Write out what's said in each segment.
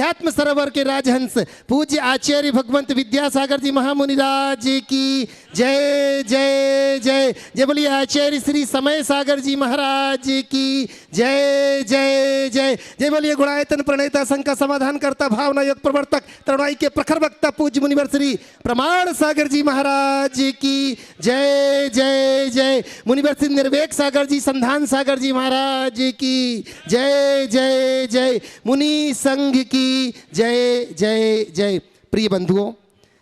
अध्यात्म सरोवर के राजहंस पूज्य आचार्य भगवंत विद्यासागर जी महामुनिराज की जय जय जय। जय बोलिए आचार्य श्री समय सागर जी महाराज की जय जय जय। जय बोलिए गुणायतन प्रणेता शंका समाधान करता भावना योग प्रवर्तक तरुणाई के प्रखर वक्ता पूज्य मुनिवर श्री प्रमाण सागर जी महाराज की जय जय जय। मुनिवर श्री निर्वेक सागर जी संधान सागर जी महाराज की जय जय जय। मुनि संघ की जय जय जय। प्रिय बंधुओं,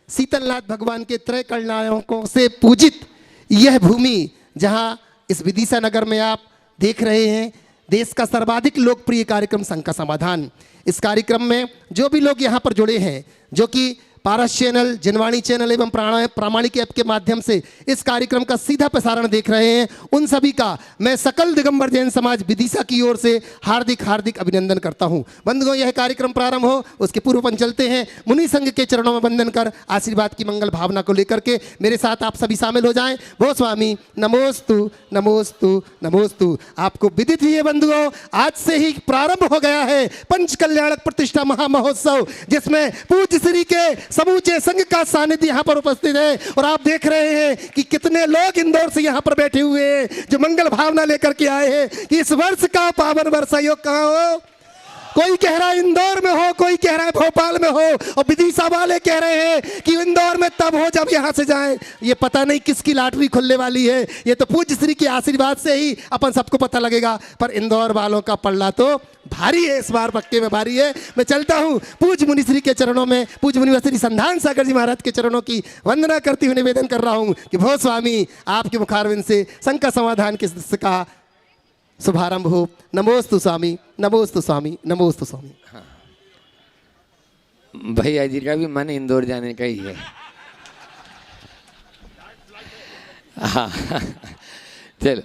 शीतलनाथ भगवान के त्रय कल्याणकों से पूजित यह भूमि जहां इस विदिशा नगर में आप देख रहे हैं देश का सर्वाधिक लोकप्रिय कार्यक्रम शंका समाधान। इस कार्यक्रम में जो भी लोग यहाँ पर जुड़े हैं, जो कि पारस चैनल, जनवाणी चैनल एवं प्रामाणिक ऐप के माध्यम से इस कार्यक्रम का सीधा प्रसारण देख रहे हैं, उन सभी का मैं सकल दिगंबर जैन समाज विदिशा की ओर से हार्दिक हार्दिक अभिनंदन करता हूं। बंधुओं, यह कार्यक्रम प्रारंभ हो उसके पूर्व अपन चलते हैं मुनि संघ के चरणों में वंदन कर आशीर्वाद की मंगल भावना को लेकर के मेरे साथ आप सभी शामिल हो जाएं। वो स्वामी नमोस्तु नमोस्तु नमोस्तु। आपको विदित ही है बंधुओं, आज से ही प्रारंभ हो गया है पंच कल्याणक प्रतिष्ठा महामहोत्सव, जिसमें पूज्य श्री के समूचे संघ का सानिध्य यहाँ पर उपस्थित है। और आप देख रहे हैं कि कितने लोग इंदौर से यहाँ पर बैठे हुए हैं जो मंगल भावना लेकर के आए हैं कि इस वर्ष का पावन वर्षा योग कहाँ हो। कोई कह रहा है इंदौर में हो, कोई कह रहा है भोपाल में हो, और विदिशा वाले कह रहे हैं कि इंदौर में तब हो जब यहाँ से जाएं। ये पता नहीं किसकी लॉटरी खुलने वाली है, ये तो पूज्य श्री के आशीर्वाद से ही अपन सबको पता लगेगा। पर इंदौर वालों का पल्ला तो भारी है, इस बार पक्के में भारी है। मैं चलता हूँ पूज्य मुनि श्री के चरणों में, पूज्य मुनि श्री संधान सागर जी महाराज के चरणों की वंदना करते हुए निवेदन कर रहा हूँ कि भो स्वामी आपके मुखारविंद से शंका समाधान के का शुभारंभ हो। नमोस्तु स्वामी नमोस्तु स्वामी नमोस्तु स्वामी। हाँ, भैया जी का भी मन इंदौर जाने का ही है। हाँ चलो,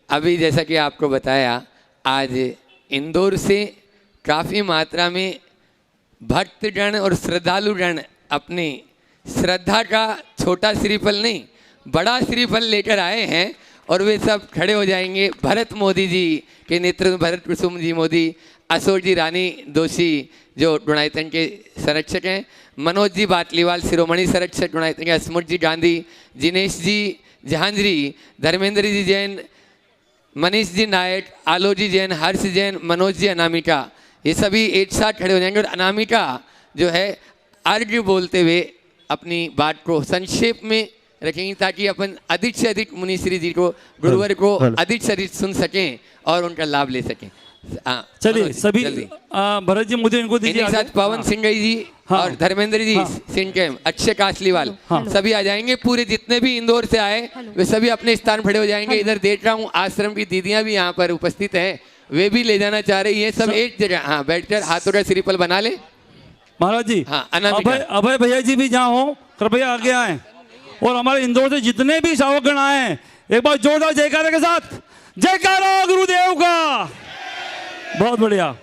अभी जैसा कि आपको बताया आज इंदौर से काफ़ी मात्रा में भक्तगण और श्रद्धालुगण अपनी श्रद्धा का छोटा श्रीफल नहीं बड़ा श्रीफल लेकर आए हैं और वे सब खड़े हो जाएंगे। भरत मोदी जी के नेतृत्व में भरत कुसुम जी मोदी, अशोक जी रानी दोषी जो डुणायतन के संरक्षक हैं, मनोज जी बाटलीवाल शिरोमणि संरक्षक डुणायतन के, हसमुख जी गांधी, जिनेश जी जहांजरी, धर्मेंद्र जी जैन, मनीष जी नायक, आलो जी जैन, हर्ष जैन, मनोज जी अनामिका, ये सभी एक साथ खड़े हो जाएंगे। और अनामिका जो है अर्घ्य बोलते हुए अपनी बात को संक्षेप में रखेंगे ताकि अपन अधिक से अधिक मुनि श्री जी को गुरुवर को अधिक से अधिक सुन सकें और उनका लाभ ले सकें। चलिए सभी भरत जी मुझे इनको दीजिए। साथ पवन सिंह जी और धर्मेंद्र जी सिंह के, अक्षय कासलीवाल सभी आ जाएंगे। पूरे जितने भी इंदौर से आए वे सभी अपने स्थान खड़े हो जाएंगे। इधर देख रहा हूँ आश्रम की दीदियां भी यहाँ पर उपस्थित हैं, वे भी ले जाना चाह रही है। सब एक जगह हाँ बैठकर हाथों का श्रीफल बना ले। महाराज जी हाँ, अभय भैया जी भी जहाँ हो कृपया आगे आए और हमारे इंदौर से जितने भी सावकगण आए हैं एक बार जोरदार जयकारे के साथ जयकारा गुरुदेव का। बहुत बढ़िया।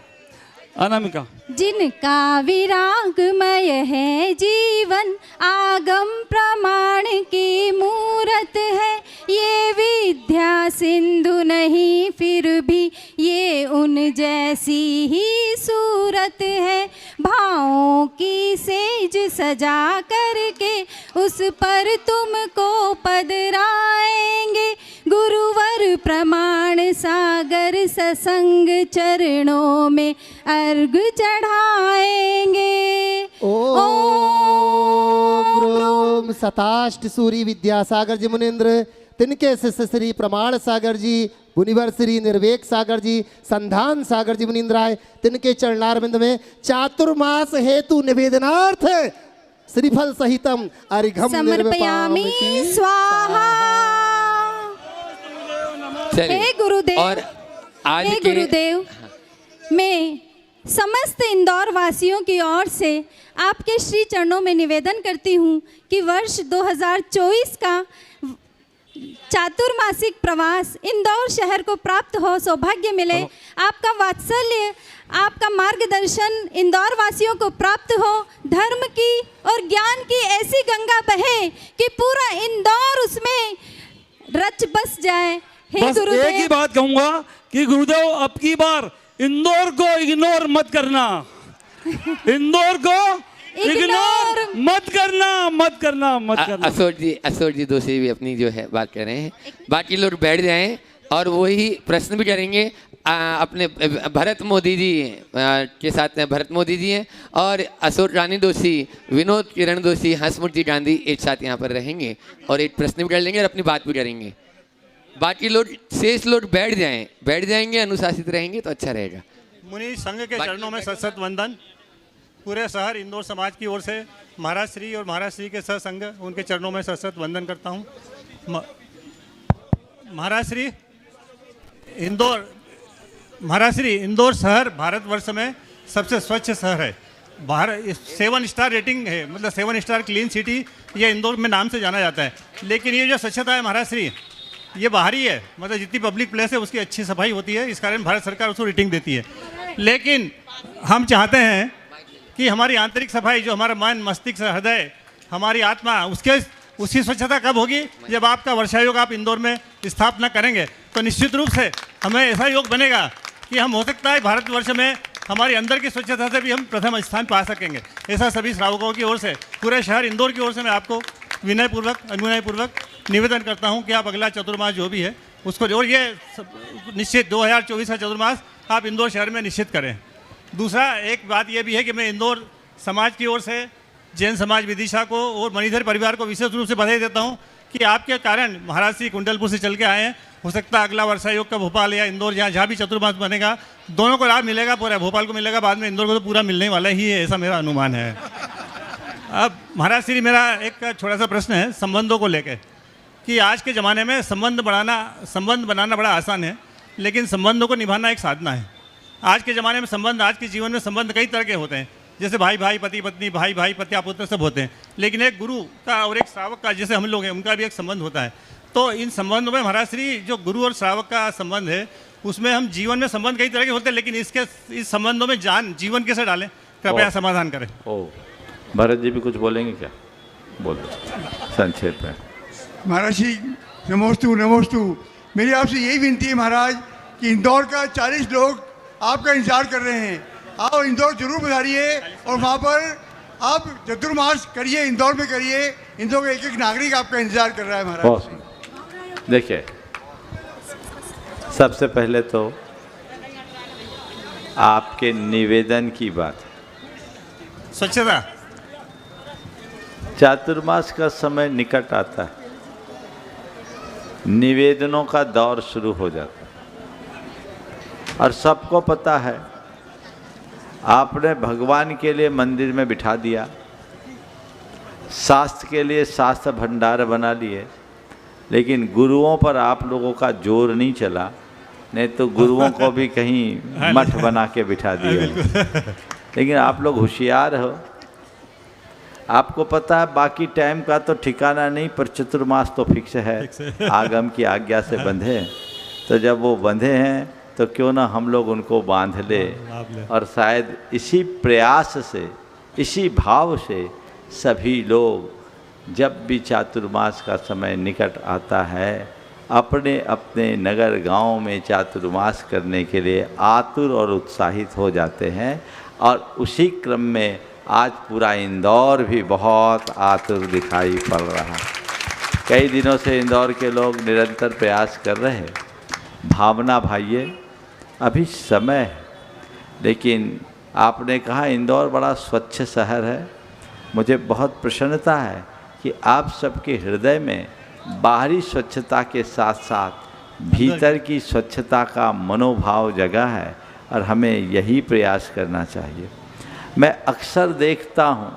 अनामिका। जिनका विरागमय है जीवन आगम प्रमाण की मूरत है, ये विद्या सिंधु नहीं फिर भी ये उन जैसी ही सूरत है। भावों की सेज सजा करके उस पर तुमको पधराएंगे, गुरुवर प्रमाण सागर ससंग चरणों में अर्घ चढ़ाएंगे। ओम सताष्ट सूरी विद्यासागर जी मुनिंद्र, तिनके शिष्य श्री प्रमाण सागर जी, मुनिवर श्री निर्वेक सागर जी, संधान सागर जी मुनिंद्राय, तिनके चरणारविंद में चातुर्मास हेतु निवेदनार्थ श्रीफल सहितम अर्घ्यम समर्पयामि स्वाहा। हे गुरुदेव, और आज हे गुरुदेव, मैं समस्त इंदौर वासियों की ओर से आपके श्री चरणों में निवेदन करती हूँ कि वर्ष 2024 का चातुर्मासिक प्रवास इंदौर शहर को प्राप्त हो, सौभाग्य मिले। आपका वात्सल्य, आपका मार्गदर्शन इंदौर वासियों को प्राप्त हो, धर्म की और ज्ञान की ऐसी गंगा बहे कि पूरा इंदौर उसमें रच बस जाए। बस एक ही बात कहूंगा कि गुरुदेव अब की बार इंदौर को इग्नोर मत करना। इंदौर को इग्नोर इग्नोर मत करना, मत करना, मत करना। अशोक जी दोषी भी अपनी जो है बात कर रहे हैं। बाकी लोग बैठ जाएं और वही प्रश्न भी करेंगे। अपने भरत मोदी जी के साथ में भरत मोदी जी हैं और अशोक रानी दोषी, विनोद किरण दोषी, हंसमुखी गांधी एक साथ यहाँ पर रहेंगे और एक प्रश्न भी कर लेंगे और अपनी बात भी करेंगे। बाकी लोग शेष लोग बैठ जाएंगे, अनुशासित रहेंगे तो अच्छा रहेगा। मुनि संघ के चरणों में सत वंदन। पूरे शहर इंदौर समाज की ओर से महाराज श्री और महाराज श्री के सह संघ उनके चरणों में सत वंदन करता हूँ। महाराज श्री इंदौर शहर भारतवर्ष में सबसे स्वच्छ शहर है। 7 स्टार रेटिंग है, मतलब 7 स्टार क्लीन सिटी ये इंदौर में नाम से जाना जाता है। लेकिन ये जो स्वच्छता है महाराज श्री, ये बाहरी है, मतलब जितनी पब्लिक प्लेस है उसकी अच्छी सफाई होती है, इस कारण भारत सरकार उसको रेटिंग देती है। लेकिन हम चाहते हैं कि हमारी आंतरिक सफाई, जो हमारा मन, मस्तिष्क, हृदय, हमारी आत्मा, उसकी स्वच्छता कब होगी? जब आपका वर्षा योग आप इंदौर में स्थापना करेंगे तो निश्चित रूप से हमें ऐसा योग बनेगा कि हम हो सकता है भारतवर्ष में हमारी अंदर की स्वच्छता से भी हम प्रथम स्थान पा सकेंगे। ऐसा सभी श्रावकों की ओर से, पूरे शहर इंदौर की ओर से मैं आपको विनयपूर्वक, अनुनयपूर्वक निवेदन करता हूं कि आप अगला चतुर्मास जो भी है उसको, और ये निश्चित 2024 का चतुर्मास आप इंदौर शहर में निश्चित करें। दूसरा एक बात ये भी है कि मैं इंदौर समाज की ओर से जैन समाज विदिशा को और मणिधर परिवार को विशेष रूप से बधाई देता हूं कि आपके कारण महाराज श्री कुंडलपुर से चल के आए हैं। हो सकता है अगला वर्षा योग का भोपाल या इंदौर, जहाँ भी चतुर्मास बनेगा, दोनों को लाभ मिलेगा। पूरा भोपाल को मिलेगा, बाद में इंदौर को तो पूरा मिलने वाला ही है, ऐसा मेरा अनुमान है। अब महाराज श्री, मेरा एक छोटा सा प्रश्न है संबंधों को लेकर कि आज के ज़माने में संबंध बनाना बड़ा आसान है, लेकिन संबंधों को निभाना एक साधना है। आज के ज़माने में संबंध, आज के जीवन में संबंध कई तरह के होते हैं, जैसे भाई भाई, पति पत्नी, भाई भाई, पत्या पुत्र सब होते हैं। लेकिन एक गुरु का और एक श्रावक का, जैसे हम लोग हैं, उनका भी एक संबंध होता है। तो इन संबंधों में महाराज श्री, जो गुरु और श्रावक का संबंध है, उसमें हम जीवन में संबंध कई तरह के होते हैं, लेकिन इस संबंधों में जीवन कैसे डालें, कृपया समाधान करें। भरत जी भी कुछ बोलेंगे क्या? बोलो संक्षेप में। महाराज जी नमोस्तु नमोस्तु। मेरी आपसे यही विनती है महाराज कि इंदौर का 40 लोग आपका इंतजार कर रहे हैं, आप इंदौर जरूर पधारिए और वहाँ पर आप चतुर्मास करिए, इंदौर में करिए। इंदौर का एक नागरिक आपका इंतजार कर रहा है महाराज। देखिए, सबसे पहले तो आपके निवेदन की बात, स्वच्छता, चातुर्मास का समय निकट आता है, निवेदनों का दौर शुरू हो जाता है और सबको पता है आपने भगवान के लिए मंदिर में बिठा दिया, शास्त्र के लिए शास्त्र भंडार बना लिए, लेकिन गुरुओं पर आप लोगों का जोर नहीं चला, नहीं तो गुरुओं को भी कहीं मठ बना के बिठा दिए। लेकिन आप लोग होशियार हो, आपको पता है बाकी टाइम का तो ठिकाना नहीं, पर चतुर्मास तो फिक्स है, आगम की आज्ञा से बंधे। तो जब वो बंधे हैं तो क्यों ना हम लोग उनको बांध ले, और शायद इसी प्रयास से, इसी भाव से सभी लोग जब भी चातुर्मास का समय निकट आता है अपने अपने नगर गांव में चातुर्मास करने के लिए आतुर और उत्साहित हो जाते हैं। और उसी क्रम में आज पूरा इंदौर भी बहुत आतुर दिखाई पड़ रहा है। कई दिनों से इंदौर के लोग निरंतर प्रयास कर रहे हैं। भावना भाइये, अभी समय है, लेकिन आपने कहा इंदौर बड़ा स्वच्छ शहर है। मुझे बहुत प्रसन्नता है कि आप सबके हृदय में बाहरी स्वच्छता के साथ साथ भीतर की स्वच्छता का मनोभाव जगा है, और हमें यही प्रयास करना चाहिए। मैं अक्सर देखता हूँ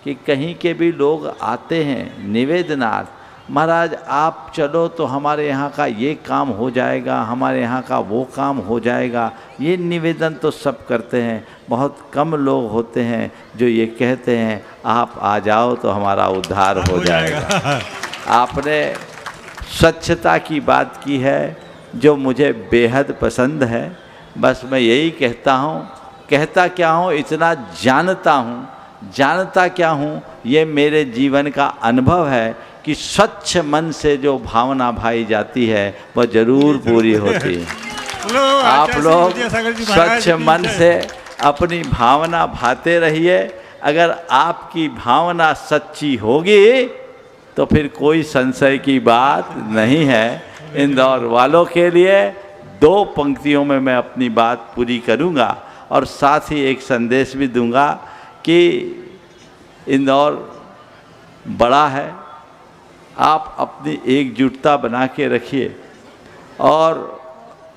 कि कहीं के भी लोग आते हैं निवेदनार्थ, महाराज आप चलो तो हमारे यहाँ का ये काम हो जाएगा, हमारे यहाँ का वो काम हो जाएगा। ये निवेदन तो सब करते हैं, बहुत कम लोग होते हैं जो ये कहते हैं आप आ जाओ तो हमारा उद्धार हो जाएगा। आपने स्वच्छता की बात की है जो मुझे बेहद पसंद है। बस मैं यही कहता हूँ, कहता क्या हूँ, इतना जानता क्या हूँ, ये मेरे जीवन का अनुभव है कि स्वच्छ मन से जो भावना भाई जाती है वह जरूर पूरी होती है। आप लोग स्वच्छ मन से अपनी भावना भाते रहिए। अगर आपकी भावना सच्ची होगी तो फिर कोई संशय की बात नहीं है। इंदौर वालों के लिए 2 पंक्तियों में मैं अपनी बात पूरी करूंगा और साथ ही एक संदेश भी दूंगा कि इंदौर बड़ा है, आप अपनी एकजुटता बना के रखिए और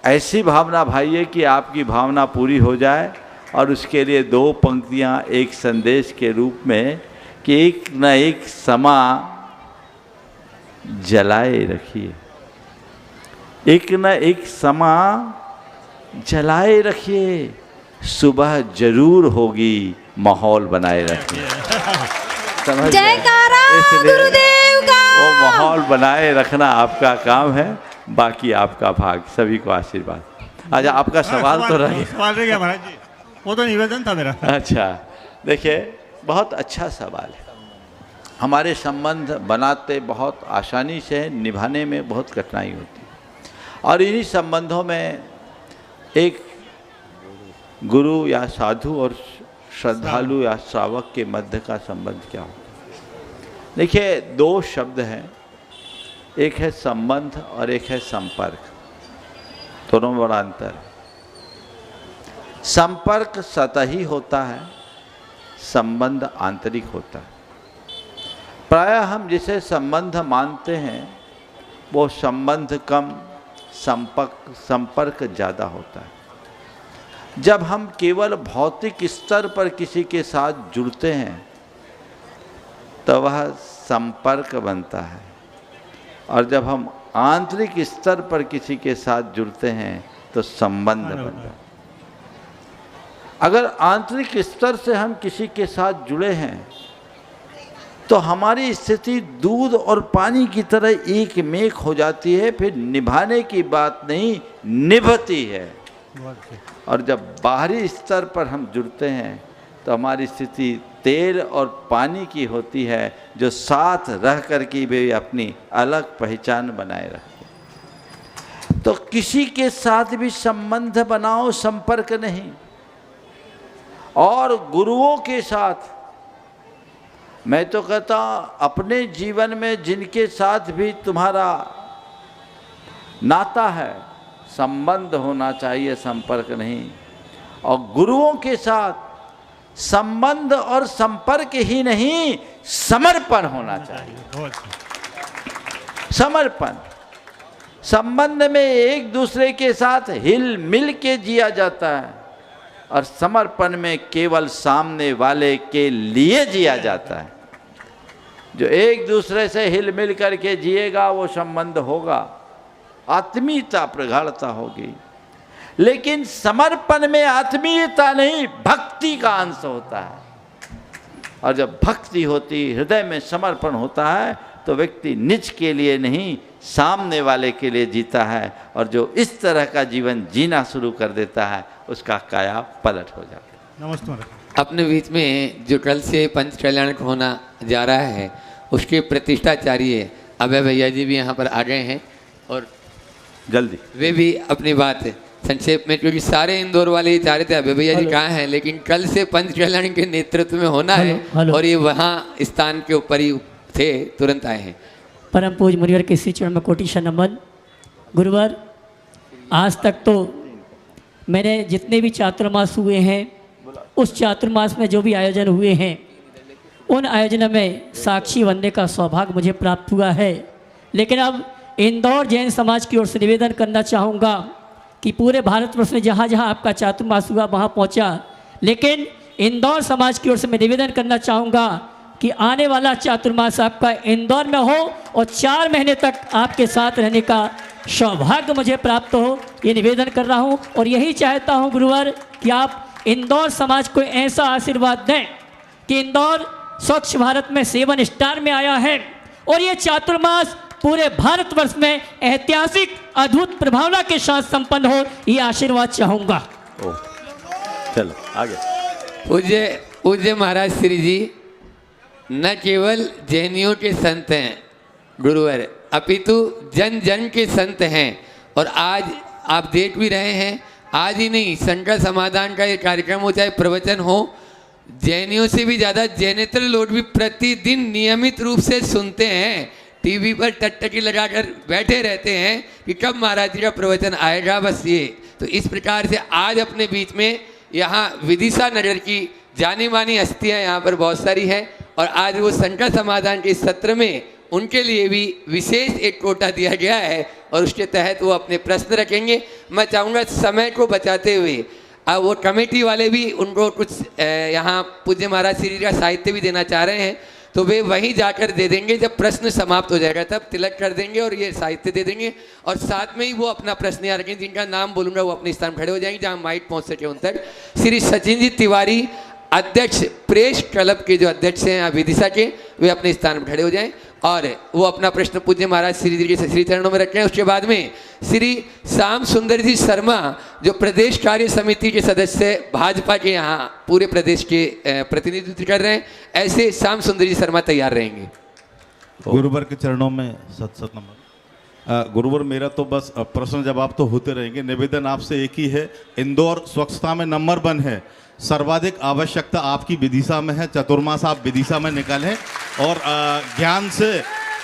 ऐसी भावना भाइये कि आपकी भावना पूरी हो जाए। और उसके लिए 2 पंक्तियां एक संदेश के रूप में कि एक न एक समा जलाए रखिए, एक न एक समा जलाए रखिए, सुबह जरूर होगी, माहौल बनाए रखिए। समझ गए? जयकारा इसलिए गुरुदेव का। वो माहौल बनाए रखना आपका काम है, बाकी आपका भाग। सभी को आशीर्वाद। अच्छा, आपका सवाल तो रह गया। सवाल रह गया महाराज जी, वो तो निवेदन था मेरा। अच्छा, देखिए बहुत अच्छा सवाल है। हमारे संबंध बनाते बहुत आसानी से हैं, निभाने में बहुत कठिनाई होती है। और इन्हीं संबंधों में एक गुरु या साधु और श्रद्धालु या श्रावक के मध्य का संबंध क्या होता है? देखिए 2 शब्द हैं, एक है संबंध और एक है संपर्क। दोनों में बड़ा अंतर है। संपर्क सतही होता है, संबंध आंतरिक होता है। प्रायः हम जिसे संबंध मानते हैं वो संबंध कम, संपर्क ज़्यादा होता है। जब हम केवल भौतिक स्तर पर किसी के साथ जुड़ते हैं तो वह संपर्क बनता है, और जब हम आंतरिक स्तर पर किसी के साथ जुड़ते हैं तो संबंध बनता है। अगर आंतरिक स्तर से हम किसी के साथ जुड़े हैं तो हमारी स्थिति दूध और पानी की तरह एक मेक हो जाती है, फिर निभाने की बात नहीं, निभती है। और जब बाहरी स्तर पर हम जुड़ते हैं तो हमारी स्थिति तेल और पानी की होती है, जो साथ रह कर के भी अपनी अलग पहचान बनाए रखते। तो किसी के साथ भी संबंध बनाओ, संपर्क नहीं। और गुरुओं के साथ मैं तो कहता अपने जीवन में जिनके साथ भी तुम्हारा नाता है, संबंध होना चाहिए, संपर्क नहीं। और गुरुओं के साथ संबंध और संपर्क ही नहीं, समर्पण होना चाहिए। समर्पण। संबंध में एक दूसरे के साथ हिल मिल के जिया जाता है, और समर्पण में केवल सामने वाले के लिए जिया जाता है। जो एक दूसरे से हिल मिल करके जिएगा वो संबंध होगा, आत्मीयता प्रगाढ़ता होगी। लेकिन समर्पण में आत्मीयता नहीं, भक्ति का अंश होता है। और जब भक्ति होती, हृदय में समर्पण होता है, तो व्यक्ति निज के लिए नहीं, सामने वाले के लिए जीता है। और जो इस तरह का जीवन जीना शुरू कर देता है, उसका काया पलट हो जाता है। नमस्ते। अपने बीच में जो कल से पंच कल्याण होना जा रहा है, उसके प्रतिष्ठाचार्य अभय भैया जी भी यहाँ पर आ गए हैं, और जल्दी वे भी अपनी बात संक्षेप में, क्योंकि सारे इंदौर वाले ही चाह रहे थे अभय भैया जी कहाँ हैं, लेकिन कल से पंच कल्याण के नेतृत्व में होना है, और ये वहाँ स्थान के ऊपर ही थे, तुरंत आए हैं। परम पूज मुनिवर के श्री चरण में कोटि नमन। गुरुवर, आज तक तो मैंने जितने भी चातुर्मास हुए हैं, उस चातुर्मास में जो भी आयोजन हुए हैं, उन आयोजनों में साक्षी बनने का सौभाग्य मुझे प्राप्त हुआ है। लेकिन अब इंदौर जैन समाज की ओर से निवेदन करना चाहूँगा कि पूरे भारतवर्ष में जहाँ जहाँ आपका चातुर्मास हुआ वहाँ पहुँचा, लेकिन इंदौर समाज की ओर से मैं निवेदन करना चाहूँगा कि आने वाला चातुर्मास आपका इंदौर में हो और 4 महीने तक आपके साथ रहने का सौभाग्य मुझे प्राप्त हो, ये निवेदन कर रहा हूँ। और यही चाहता हूँ गुरुवर कि आप इंदौर समाज को ऐसा आशीर्वाद दें कि इंदौर स्वच्छ भारत में 7 स्टार में आया है, और ये चातुर्मास पूरे भारतवर्ष में ऐतिहासिक अद्भुत प्रभावना के साथ संपन्न हो, ये आशीर्वाद चाहूँगा। चलो आगे। पूज्य महाराज श्री जी न केवल जैनियों के संत हैं गुरुवर, अपितु जन जन के संत हैं। और आज आप देख भी रहे हैं, आज ही नहीं, संकट समाधान का ये कार्यक्रम हो चाहे प्रवचन हो, जैनियों से भी ज़्यादा जैनेतर लोग भी प्रतिदिन नियमित रूप से सुनते हैं। टीवी पर टकटकी लगाकर बैठे रहते हैं कि कब महाराज जी का प्रवचन आएगा, बस ये। तो इस प्रकार से आज अपने बीच में यहाँ विदिशा नगर की जानी मानी हस्तियाँ यहाँ पर बहुत सारी हैं, और आज वो संकट समाधान के इस सत्र में उनके लिए भी विशेष एक कोटा दिया गया है और उसके तहत वो अपने प्रश्न रखेंगे। मैं चाहूँगा समय को बचाते हुए अब वो कमेटी वाले भी उनको कुछ यहाँ पूज्य महाराज श्री का साहित्य भी देना चाह रहे हैं, तो वे वहीं जाकर दे देंगे। जब प्रश्न समाप्त हो जाएगा तब तिलक कर देंगे और ये साहित्य दे देंगे, और साथ में ही वो अपना प्रश्न यहाँ रखेंगे। जिनका नाम बोलूँगा वो अपने स्थान खड़े हो जाएंगे जहाँ माइक पहुँच सके उन तक। श्री सचिन जी तिवारी, अध्यक्ष प्रेस क्लब के जो अध्यक्ष हैं यहाँ विदिशा के, वे अपने स्थान पर खड़े हो जाएं और वो अपना प्रश्न पूज्य महाराज श्री जी के श्री चरणों में रखें। उसके बाद में श्री श्याम सुंदर जी शर्मा जो प्रदेश कार्य समिति के सदस्य भाजपा के यहाँ पूरे प्रदेश के प्रतिनिधित्व कर रहे हैं, ऐसे श्याम सुंदर जी शर्मा तैयार रहेंगे। गुरुवर के चरणों में सत सत नमन। गुरुवर, मेरा तो बस प्रश्न जवाब तो होते रहेंगे। निवेदन आपसे एक ही है, इंदौर स्वच्छता में नंबर 1 है, सर्वाधिक आवश्यकता आपकी विदिशा में है, चतुर्मास आप विदिशा में निकालें और ज्ञान से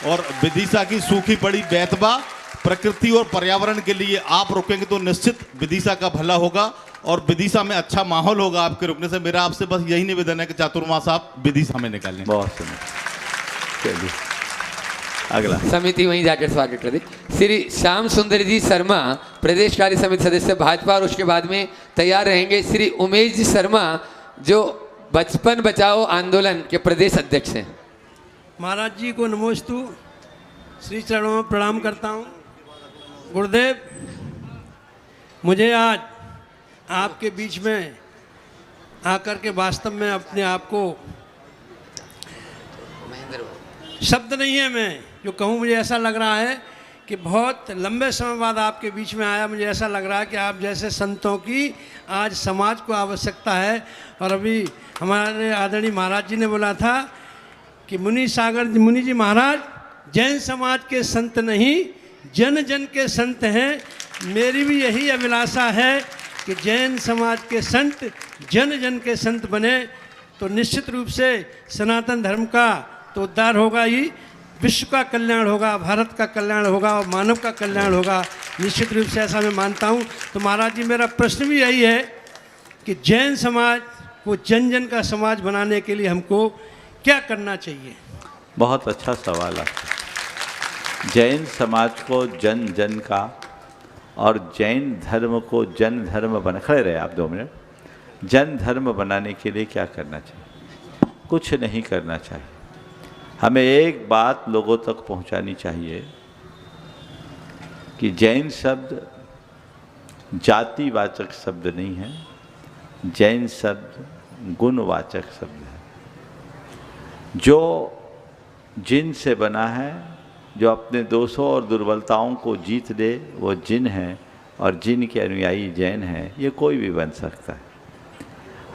और विदिशा की सूखी पड़ी बेतबा प्रकृति और पर्यावरण के लिए आप रुकेंगे तो निश्चित विदिशा का भला होगा और विदिशा में अच्छा माहौल होगा आपके रुकने से। मेरा आपसे बस यही निवेदन है कि चातुर्मास आप विदिशा में निकालें। बहुत सुंदर। चलिए अगला समिति वहीं जाकर स्वागत कर दी। श्री श्याम सुंदर जी शर्मा प्रदेश कार्य समिति सदस्य भाजपा, और उसके बाद में तैयार रहेंगे श्री उमेश जी शर्मा जो बचपन बचाओ आंदोलन के प्रदेश अध्यक्ष हैं। महाराज जी को नमोस्तु, श्री चरणों में प्रणाम करता हूँ। गुरुदेव, मुझे आज आपके बीच में आकर के वास्तव में अपने आप को शब्द नहीं है मैं जो कहूँ, मुझे ऐसा लग रहा है कि बहुत लंबे समय बाद आपके बीच में आया। मुझे ऐसा लग रहा है कि आप जैसे संतों की आज समाज को आवश्यकता है। और अभी हमारे आदरणीय महाराज जी ने बोला था कि मुनि जी महाराज जैन समाज के संत नहीं जन जन के संत हैं। मेरी भी यही अभिलाषा है कि जैन समाज के संत जन जन के संत बने तो निश्चित रूप से सनातन धर्म का तो उद्धार होगा ही, विश्व का कल्याण होगा, भारत का कल्याण होगा और मानव का कल्याण होगा। निश्चित रूप से ऐसा मैं मानता हूँ। तो महाराज जी, मेरा प्रश्न भी यही है कि जैन समाज को जन जन का समाज बनाने के लिए हमको क्या करना चाहिए? बहुत अच्छा सवाल है। जैन समाज को जन जन का और जैन धर्म को जन धर्म बना, खड़े रहे आप 2 मिनट। जन धर्म बनाने के लिए क्या करना चाहिए? कुछ नहीं करना चाहिए। हमें एक बात लोगों तक पहुंचानी चाहिए कि जैन शब्द जातिवाचक शब्द नहीं है, जैन शब्द गुणवाचक शब्द है। जो जिन से बना है, जो अपने दोषों और दुर्बलताओं को जीत ले, वो जिन है और जिन के अनुयायी जैन हैं। ये कोई भी बन सकता है।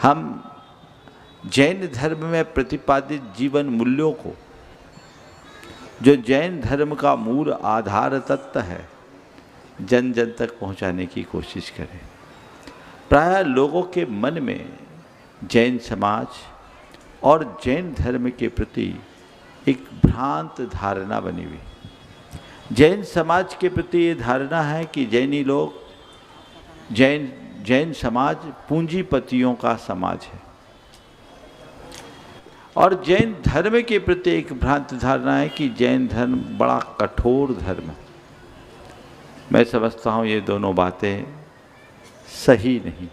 हम जैन धर्म में प्रतिपादित जीवन मूल्यों को, जो जैन धर्म का मूल आधार तत्व है, जन जन तक पहुंचाने की कोशिश करें। प्रायः लोगों के मन में जैन समाज और जैन धर्म के प्रति एक भ्रांत धारणा बनी हुई। जैन समाज के प्रति ये धारणा है कि जैनी लोग, जैन समाज पूंजीपतियों का समाज है, और जैन धर्म के प्रति एक भ्रांत धारणा है कि जैन धर्म बड़ा कठोर धर्म है। मैं समझता हूँ ये दोनों बातें सही नहीं।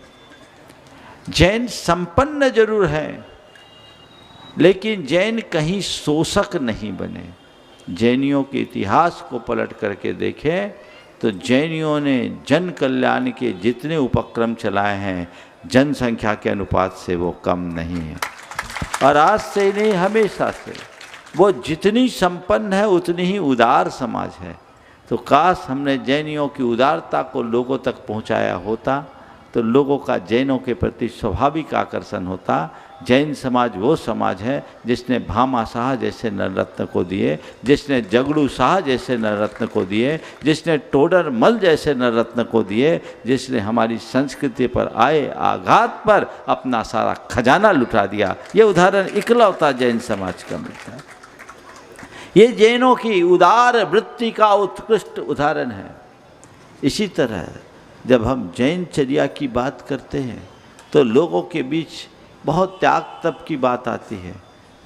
जैन संपन्न जरूर है, लेकिन जैन कहीं शोषक नहीं बने। जैनियों के इतिहास को पलट करके देखें तो जैनियों ने जन कल्याण के जितने उपक्रम चलाए हैं, जनसंख्या के अनुपात से वो कम नहीं है। और आज से नहीं, हमेशा से वो जितनी संपन्न है उतनी ही उदार समाज है। तो काश हमने जैनियों की उदारता को लोगों तक पहुंचाया होता तो लोगों का जैनों के प्रति स्वाभाविक आकर्षण होता। जैन समाज वो समाज है जिसने भामा शाह जैसे नररत्न को दिए, जिसने जगड़ू शाह जैसे नररत्न को दिए, जिसने टोडर मल जैसे नररत्न को दिए, जिसने हमारी संस्कृति पर आए आघात पर अपना सारा खजाना लुटा दिया। ये उदाहरण इकलौता जैन समाज का मिलता है। ये जैनों की उदार वृत्ति का उत्कृष्ट उदाहरण है। इसी तरह जब हम जैनचर्या की बात करते हैं तो लोगों के बीच बहुत त्याग तप की बात आती है।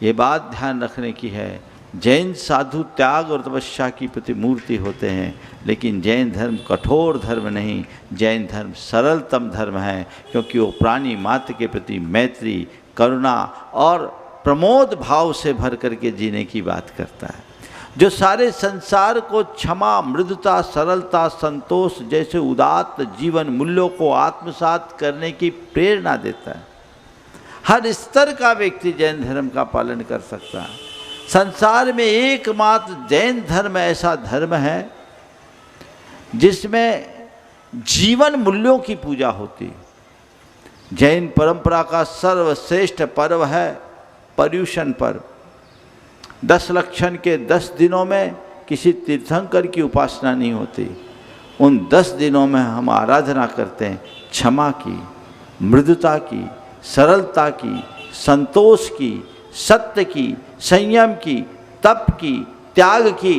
ये बात ध्यान रखने की है, जैन साधु त्याग और तपस्या की प्रतिमूर्ति होते हैं, लेकिन जैन धर्म कठोर धर्म नहीं, जैन धर्म सरलतम धर्म है, क्योंकि वो प्राणी मात्र के प्रति मैत्री, करुणा और प्रमोद भाव से भर करके जीने की बात करता है, जो सारे संसार को क्षमा, मृदुता, सरलता, संतोष जैसे उदात्त जीवन मूल्यों को आत्मसात करने की प्रेरणा देता है। हर स्तर का व्यक्ति जैन धर्म का पालन कर सकता है। संसार में एकमात्र जैन धर्म ऐसा धर्म है जिसमें जीवन मूल्यों की पूजा होती है। जैन परंपरा का सर्वश्रेष्ठ पर्व है पर्युषण पर्व। 10 लक्षण के 10 दिनों में किसी तीर्थंकर की उपासना नहीं होती। उन 10 दिनों में हम आराधना करते हैं क्षमा की, मृदुता की, सरलता की, संतोष की, सत्य की, संयम की, तप की, त्याग की,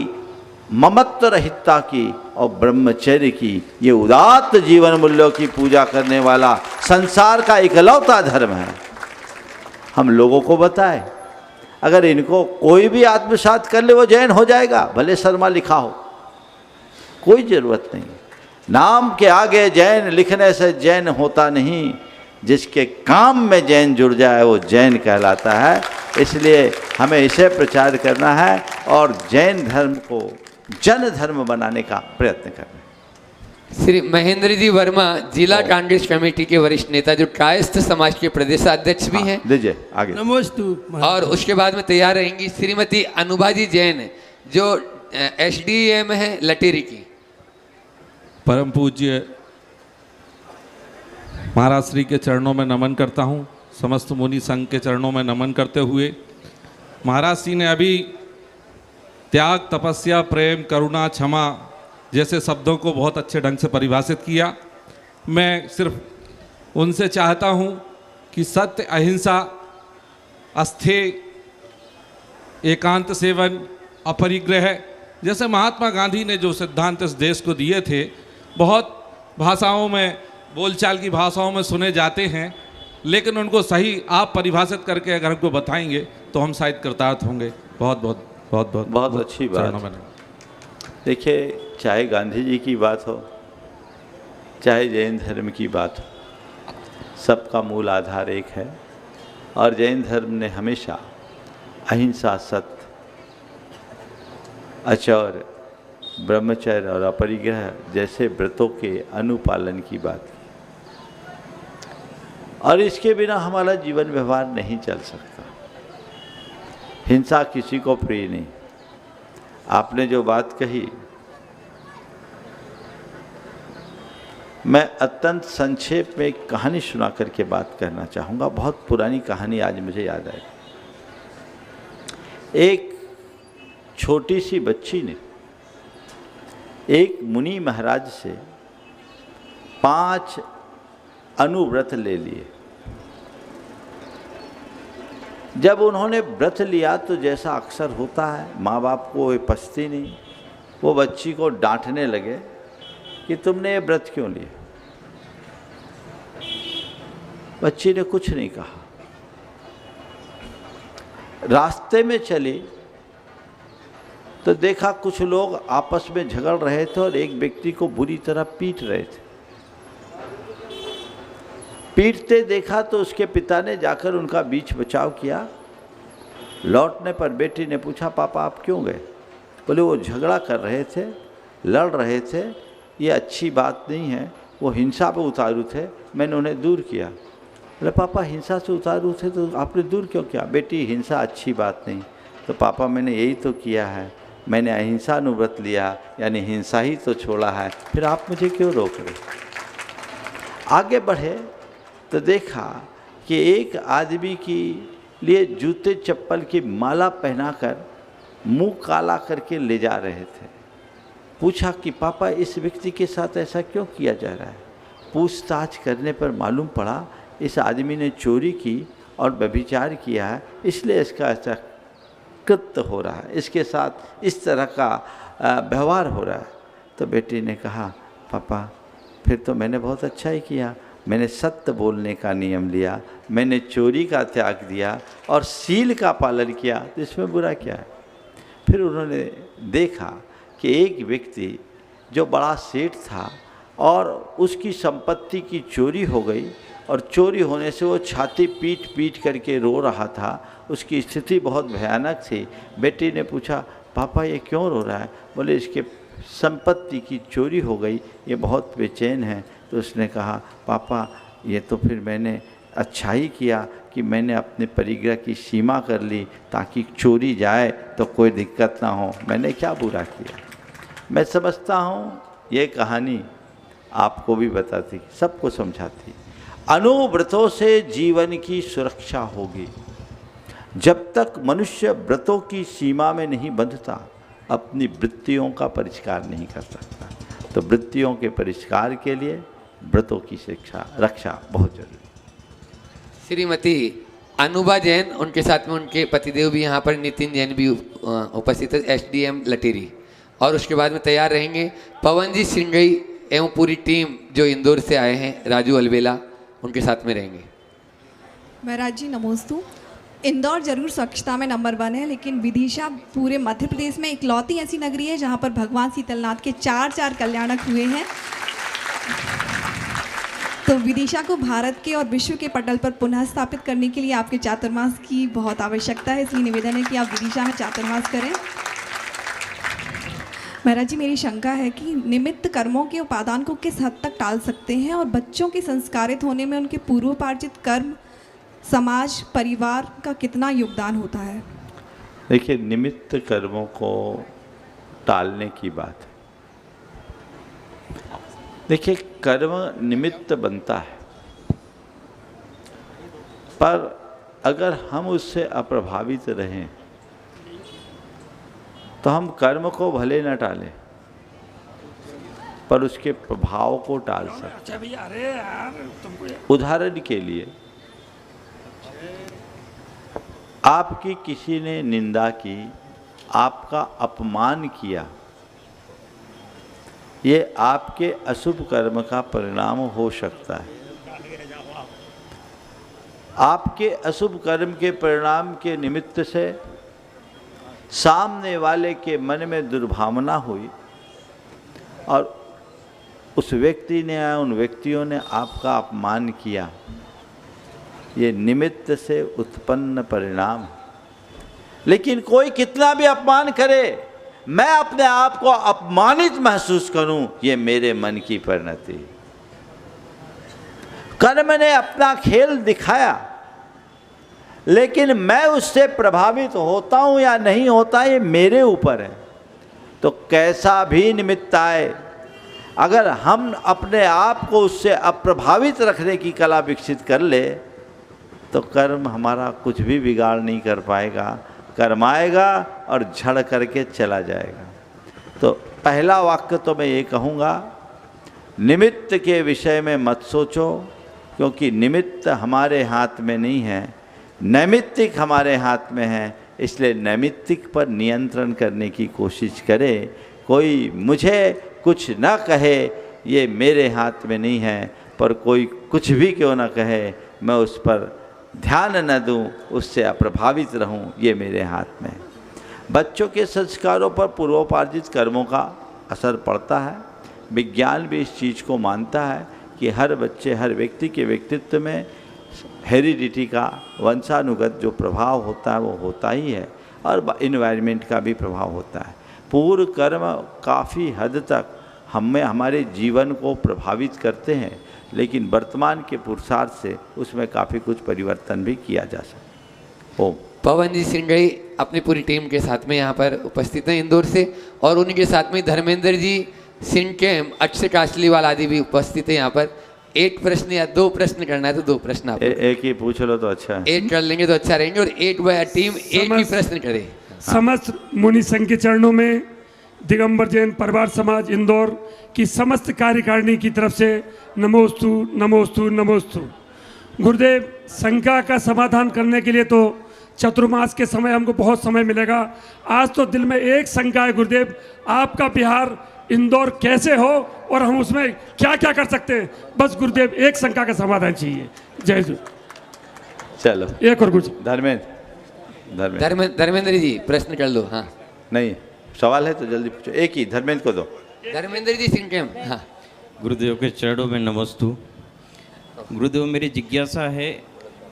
ममत्व रहितता की और ब्रह्मचर्य की। ये उदात्त जीवन मूल्यों की पूजा करने वाला संसार का इकलौता धर्म है। हम लोगों को बताएं, अगर इनको कोई भी आत्मसात कर ले वो जैन हो जाएगा, भले शर्मा लिखा हो, कोई ज़रूरत नहीं। नाम के आगे जैन लिखने से जैन होता नहीं, जिसके काम में जैन जुड़ जाए वो जैन कहलाता है। इसलिए हमें इसे प्रचार करना है और जैन धर्म को जन धर्म बनाने का प्रयत्न करना है। श्री महेंद्र जी वर्मा जिला कांग्रेस कमेटी के वरिष्ठ नेता, जो कायस्थ समाज के प्रदेशाध्यक्ष भी हैं। लीजिए आगे। नमोस्तु। और उसके बाद में तैयार रहेंगी श्रीमती अनुभाजी जैन, जो SDM है लटेरी की। परम पूज्य महाराज श्री के चरणों में नमन करता हूँ। समस्त मुनि संघ के चरणों में नमन करते हुए, महाराज श्री ने अभी त्याग, तपस्या, प्रेम, करुणा, क्षमा जैसे शब्दों को बहुत अच्छे ढंग से परिभाषित किया। मैं सिर्फ उनसे चाहता हूँ कि सत्य, अहिंसा, अस्थेय, एकांत सेवन, अपरिग्रह जैसे महात्मा गांधी ने जो सिद्धांत इस देश को दिए थे, बहुत भाषाओं में, बोलचाल की भाषाओं में सुने जाते हैं, लेकिन उनको सही आप परिभाषित करके अगर हमको बताएंगे तो हम शायद कृतार्थ होंगे। बहुत बहुत बहुत बहुत बहुत अच्छी बात। देखिए, चाहे गांधी जी की बात हो, चाहे जैन धर्म की बात हो, सबका मूल आधार एक है। और जैन धर्म ने हमेशा अहिंसा, सत्य, आचौर, ब्रह्मचर्य और अपरिग्रह जैसे व्रतों के अनुपालन की बात की। और इसके बिना हमारा जीवन व्यवहार नहीं चल सकता। हिंसा किसी को प्रिय नहीं। आपने जो बात कही, मैं अत्यंत संक्षेप में एक कहानी सुना करके बात करना चाहूँगा। बहुत पुरानी कहानी आज मुझे याद आई। एक छोटी सी बच्ची ने एक मुनि महाराज से 5 अनुव्रत ले लिए। जब उन्होंने व्रत लिया तो जैसा अक्सर होता है, माँ बाप को ये पछती नहीं, वो बच्ची को डांटने लगे कि तुमने ये व्रत क्यों लिया। बच्ची ने कुछ नहीं कहा। रास्ते में चली तो देखा कुछ लोग आपस में झगड़ रहे थे और एक व्यक्ति को बुरी तरह पीट रहे थे। पीटते देखा तो उसके पिता ने जाकर उनका बीच बचाव किया। लौटने पर बेटी ने पूछा, पापा आप क्यों गए? बोले वो झगड़ा कर रहे थे, लड़ रहे थे, ये अच्छी बात नहीं है, वो हिंसा पे उतारू थे, मैंने उन्हें दूर किया। बोले पापा हिंसा से उतारू थे तो आपने दूर क्यों किया? बेटी हिंसा अच्छी बात नहीं। तो पापा मैंने यही तो किया है, मैंने अहिंसा अनुव्रत लिया, यानी हिंसा ही तो छोड़ा है, फिर आप मुझे क्यों रोक रहे? आगे बढ़े तो देखा कि एक आदमी की लिए जूते चप्पल की माला पहनाकर मुंह काला करके ले जा रहे थे। पूछा कि पापा इस व्यक्ति के साथ ऐसा क्यों किया जा रहा है? पूछताछ करने पर मालूम पड़ा इस आदमी ने चोरी की और व्यभिचार किया है, इसलिए इसका ऐसा कृत्य हो रहा है, इसके साथ इस तरह का व्यवहार हो रहा है। तो बेटी ने कहा पापा फिर तो मैंने बहुत अच्छा ही किया, मैंने सत्य बोलने का नियम लिया, मैंने चोरी का त्याग दिया और सील का पालन किया, तो इसमें बुरा क्या है? फिर उन्होंने देखा कि एक व्यक्ति जो बड़ा सेठ था और उसकी संपत्ति की चोरी हो गई और चोरी होने से वो छाती पीट पीट करके रो रहा था, उसकी स्थिति बहुत भयानक थी। बेटी ने पूछा पापा ये क्यों रो रहा है? बोले इसके संपत्ति की चोरी हो गई, ये बहुत बेचैन है। तो उसने कहा पापा ये तो फिर मैंने अच्छा ही किया कि मैंने अपने परिग्रह की सीमा कर ली ताकि चोरी जाए तो कोई दिक्कत ना हो, मैंने क्या बुरा किया। मैं समझता हूँ ये कहानी आपको भी बताती, सबको समझाती। अनुव्रतों से जीवन की सुरक्षा होगी। जब तक मनुष्य व्रतों की सीमा में नहीं बंधता अपनी वृत्तियों का परिष्कार नहीं कर सकता। तो वृत्तियों के परिष्कार के लिए व्रतों की शिक्षा रक्षा बहुत जरूरी। श्रीमती अनुभा जैन, उनके साथ में उनके पतिदेव भी यहाँ पर नितिन जैन भी उपस्थित है, SDM लटेरी। और उसके बाद में तैयार रहेंगे पवन जी सिंगई एवं पूरी टीम जो इंदौर से आए हैं, राजू अलबेला उनके साथ में रहेंगे। महाराज जी नमोस्तु। इंदौर जरूर स्वच्छता में नंबर 1 है, लेकिन विदिशा पूरे मध्य प्रदेश में इकलौती ऐसी नगरी है जहाँ पर भगवान शीतलनाथ के 4 कल्याणक हुए हैं। तो विदिशा को भारत के और विश्व के पटल पर पुनः स्थापित करने के लिए आपके चातुर्मास की बहुत आवश्यकता है, इसलिए निवेदन है कि आप विदिशा में चातुर्मास करें। महाराज जी मेरी शंका है कि निमित्त कर्मों के उपादान को किस हद तक टाल सकते हैं और बच्चों के संस्कारित होने में उनके पूर्वोपार्जित कर्म समाज परिवार का कितना योगदान होता है? देखिए निमित्त कर्मों को टालने की बात है। देखिए कर्म निमित्त बनता है, पर अगर हम उससे अप्रभावित रहें तो हम कर्म को भले न टालें पर उसके प्रभाव को टाल सकते। उदाहरण के लिए आपकी किसी ने निंदा की, आपका अपमान किया, ये आपके अशुभ कर्म का परिणाम हो सकता है। आपके अशुभ कर्म के परिणाम के निमित्त से सामने वाले के मन में दुर्भावना हुई और उस व्यक्ति ने या उन व्यक्तियों ने आपका अपमान किया, ये निमित्त से उत्पन्न परिणाम। लेकिन कोई कितना भी अपमान करे, मैं अपने आप को अपमानित महसूस करूं, ये मेरे मन की परिणति। कर्म ने अपना खेल दिखाया, लेकिन मैं उससे प्रभावित होता हूं या नहीं होता ये मेरे ऊपर है। तो कैसा भी निमित्त आए, अगर हम अपने आप को उससे अप्रभावित रखने की कला विकसित कर ले तो कर्म हमारा कुछ भी बिगाड़ नहीं कर पाएगा। कर्म आएगा और झड़ करके चला जाएगा। तो पहला वाक्य तो मैं ये कहूँगा, निमित्त के विषय में मत सोचो, क्योंकि निमित्त हमारे हाथ में नहीं है, नैमित्तिक हमारे हाथ में है। इसलिए नैमित्तिक पर नियंत्रण करने की कोशिश करें। कोई मुझे कुछ ना कहे, ये मेरे हाथ में नहीं है, पर कोई कुछ भी क्यों ना कहे, मैं उस पर ध्यान न दूं, उससे अप्रभावित रहूं, ये मेरे हाथ में है। बच्चों के संस्कारों पर पूर्वोपार्जित कर्मों का असर पड़ता है। विज्ञान भी इस चीज़ को मानता है कि हर बच्चे, हर व्यक्ति के व्यक्तित्व में हेरिडिटी का, वंशानुगत जो प्रभाव होता है वो होता ही है, और इन्वायरमेंट का भी प्रभाव होता है। पूर्व कर्म काफ़ी हद तक हमें, हमारे जीवन को प्रभावित करते हैं, लेकिन वर्तमान के पुरुषार्थ से उसमें काफ़ी कुछ परिवर्तन भी किया जा सकता है। ओम। पवन जी सिंगई अपनी पूरी टीम के साथ में यहाँ पर उपस्थित हैं इंदौर से, और उनके साथ में धर्मेंद्र जी, सिंह कैम, अक्षय काशलीवाल आदि भी उपस्थित हैं यहाँ पर। एक प्रश्न या दो प्रश्न करना है तो दो प्रश्न आप एक ही पूछ लो तो अच्छा है। एक कर लेंगे तो अच्छा रहेंगे, और एक बार टीम एक ही प्रश्न करे। समस्त मुनि संघ के चरणों में दिगंबर जैन परिवार समाज इंदौर की समस्त कार्यकारिणी की तरफ से नमोस्तु नमोस्तु नमोस्तु। गुरुदेव, शंका का समाधान करने के लिए तो चतुर्मास के समय हमको बहुत समय मिलेगा। आज तो दिल में एक शंका है गुरुदेव, आपका बिहार इंदौर कैसे हो और हम उसमें क्या क्या कर सकते हैं, बस गुरुदेव एक शंका का समाधान चाहिए। जय जय। चलो एक और कुछ। धर्मेंद्र जी प्रश्न कर लो। हाँ नहीं, सवाल है तो जल्दी पूछो, एक ही धर्मेंद्र को दो। धर्मेंद्र जी सिंह। हाँ गुरुदेव के चरणों में नमस्तु। गुरुदेव, मेरी जिज्ञासा है,